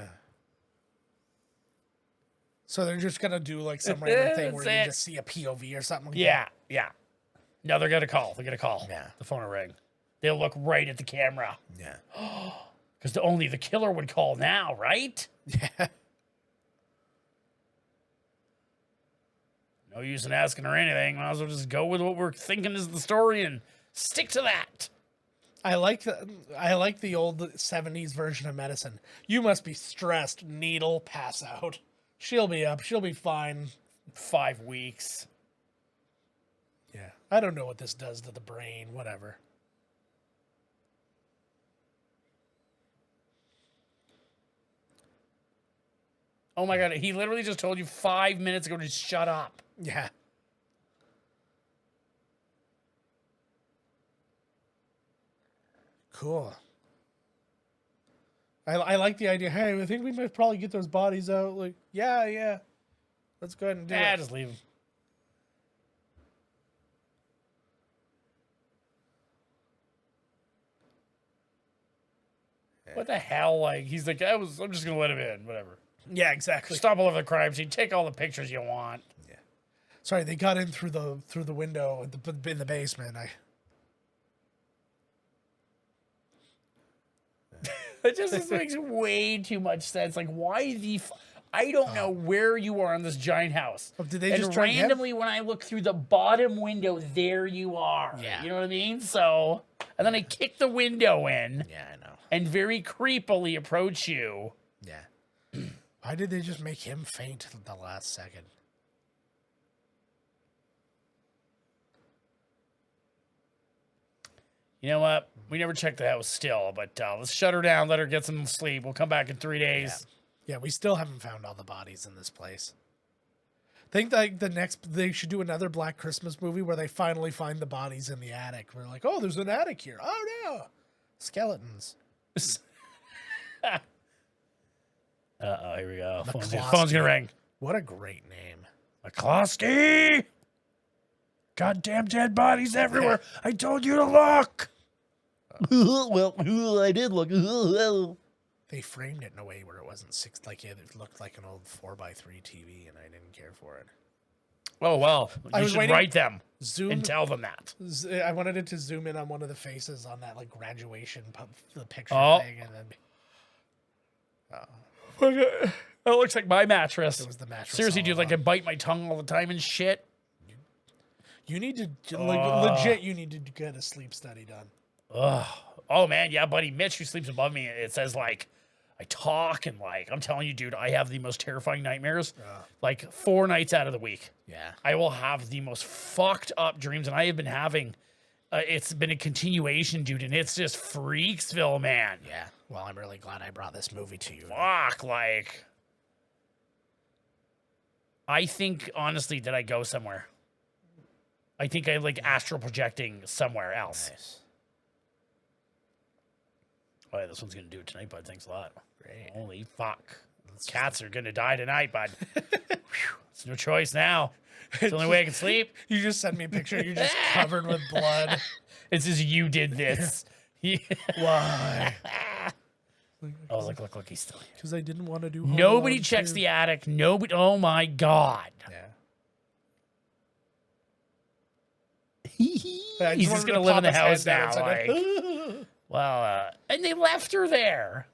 So they're just gonna do like some random thing where That's you it. just see a POV or something like Yeah, yeah. No, they're gonna call. Yeah. The phone will ring. They'll look right at the camera that. Yeah. because only the killer would call now, right? Yeah. No use in asking her anything. Might as well just go with what we're thinking is the story and stick to that. I like the old 70s version of medicine. You must be stressed. Needle, pass out. She'll be up. She'll be fine. 5 weeks. Yeah. I don't know what this does to the brain. Oh my God. He literally just told you 5 minutes ago to shut up. Yeah. Cool. I like the idea. Hey, I think we might probably get those bodies out. Like, yeah. Let's go ahead and do it. Just leave him. What the hell? Like, he's like, I'm just going to let him in. Whatever. Yeah, exactly. Stop all of the crime scene. Take all the pictures you want. Yeah. Sorry, they got in through the window in the basement. It just makes way too much sense. Like, why I don't know where you are in this giant house. Oh, did they and just try him? randomly, when I look through the bottom window, there you are. Yeah. You know what I mean? So, and then I kick the window in. Yeah, I know. And very creepily approach you. Yeah. Why did they just make him faint at the last second? You know what? We never checked the house still, but let's shut her down, let her get some sleep. We'll come back in 3 days. Yeah, we still haven't found all the bodies in this place. Think like they should do another Black Christmas movie where they finally find the bodies in the attic. We're like, oh, there's an attic here. Oh no, skeletons. Here we go. McCloskey. Phone's gonna ring. What a great name. McCloskey! Goddamn dead bodies everywhere. I told you to look. Well, I did look. They framed it in a way where it wasn't it looked like an old 4x3 TV, and I didn't care for it. Oh well, I you was should waiting- write them Zoom. and tell them that. I wanted it to zoom in on one of the faces on that like graduation the picture Oh. thing, and then That looks like my mattress. it was the mattress. Seriously, all dude, like I along. bite my tongue all the time and shit. You need to legit. You need to get a sleep study done. Ugh. Oh man, yeah, buddy Mitch, who sleeps above me, it says like I talk and like I'm telling you, dude, I have the most terrifying nightmares. Like 4 nights out of the week. Yeah. I will have the most fucked up dreams, and I have been having. It's been a continuation, dude, and it's just Freaksville, man. Yeah. Well, I'm really glad I brought this movie to you. Fuck, like. I think honestly that I go somewhere. I think I like astral projecting somewhere else. Nice. Oh, yeah, this one's gonna do it tonight, bud. Thanks a lot. Great. Holy fuck. Cats are gonna die tonight, bud. Whew, it's no choice now. It's the only way I can sleep. You just sent me a picture. You're just covered with blood. It's just you did this. Why? I was like, look, he's still here. Because I didn't want to do. Home Nobody Alone checks 2. the attic. Nobody. Oh my god. Yeah. He's I just wanted gonna to live in the pop his house head now. down Like, upside down. well, and they left her there.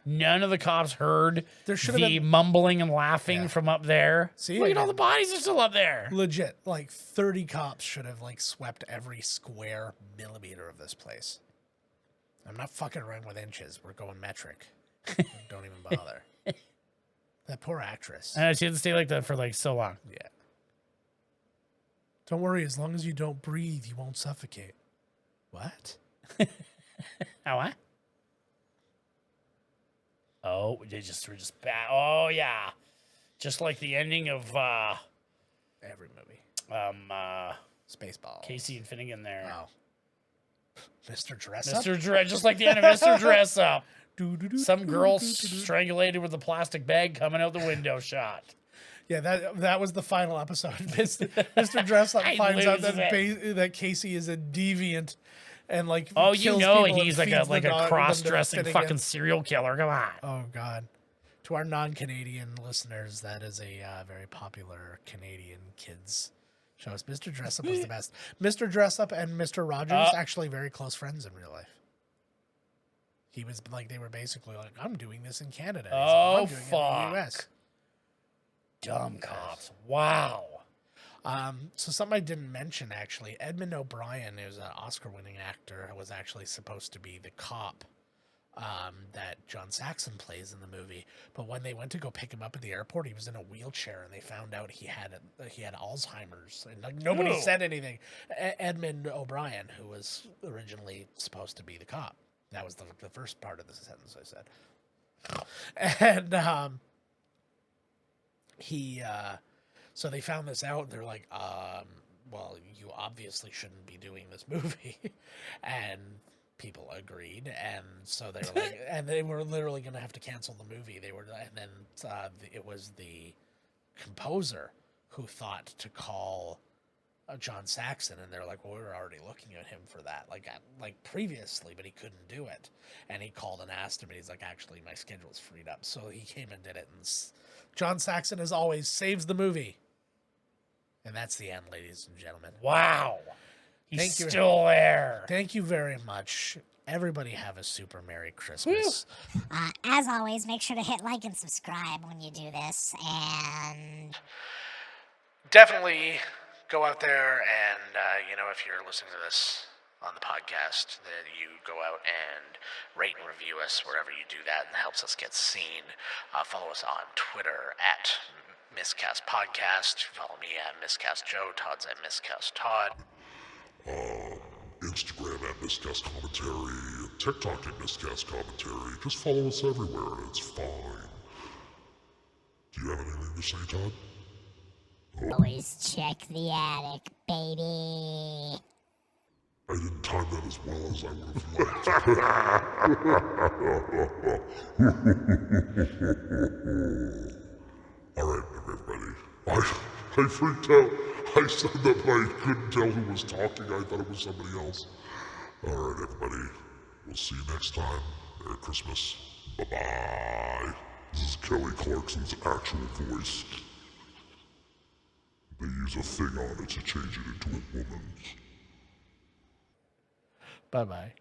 None of the cops heard There should have the been mumbling and laughing from up there. See, Look at all again. the bodies are still up there. legit. Like 30 cops should have like swept every square millimeter of this place. I'm not fucking around with inches. We're going metric. Don't even bother. That poor actress. And she had to stay like that for like so long. Yeah. Don't worry. As long as you don't breathe, you won't suffocate. What? Oh, what? Oh, were just bad. Oh yeah, just like the ending of Every movie. Spaceball. Casey and Finnegan there. Oh. Mr. Dress Up? Mr. Dress, just like the end of Mr. Dress Up. Doo-doo-doo, Some girl doo-doo-doo-doo. strangulated with a plastic bag coming out the window shot. Yeah, that was the final episode. Mr. Dress Up I finds out lose that that Casey is a deviant, and like Oh, you kills know people and he's like feeds a them to cross-dressing Finnegan. fucking serial killer. Come on. Oh God! To our non-Canadian listeners, that is a very popular Canadian kids show. Mr. Dress Up was the best. Mr. Dress Up and Mr. Rogers actually very close friends in real life. He was like, they were basically like, I'm doing this in Canada. He's like, Oh, I'm doing it in fuck. the US. Dumb cops. Wow. So something I didn't mention actually, Edmund O'Brien, who's an Oscar-winning actor, was actually supposed to be the cop that John Saxon plays in the movie. But when they went to go pick him up at the airport, he was in a wheelchair, and they found out he had Alzheimer's, and like nobody Ooh. said anything. Edmund O'Brien, who was originally supposed to be the cop, that was the first part of the sentence I said, and so they found this out, and they're like, well, you obviously shouldn't be doing this movie, and people agreed, and so they were like, and they were literally going to have to cancel the movie. And then it was the composer who thought to call John Saxon, and they're like, well, we were already looking at him for that, like previously, but he couldn't do it, and he called and asked him, and he's like, actually, my schedule's freed up, so he came and did it, and John Saxon, as always, saves the movie. And that's the end, ladies and gentlemen. Wow. He's Thank you. still there. Thank you very much. Everybody have a super Merry Christmas. As always, make sure to hit like and subscribe when you do this. And Definitely go out there and, if you're listening to this on the podcast, that you go out and rate and review us wherever you do that, and it helps us get seen. Follow us on Twitter at Miscast Podcast. Follow me at Miscast Joe. Todd's at Miscast Todd. Instagram at Miscast Commentary, TikTok at Miscast Commentary. Just follow us everywhere and it's fine. Do you have anything to say, Todd? always check the attic, baby. I didn't time that as well as I would have liked. Alright, everybody. I freaked out. I said that, but I couldn't tell who was talking. I thought it was somebody else. Alright, everybody. We'll see you next time. Merry Christmas. Bye-bye. This is Kelly Clarkson's actual voice. They use a thing on it to change it into a woman's. Bye-bye.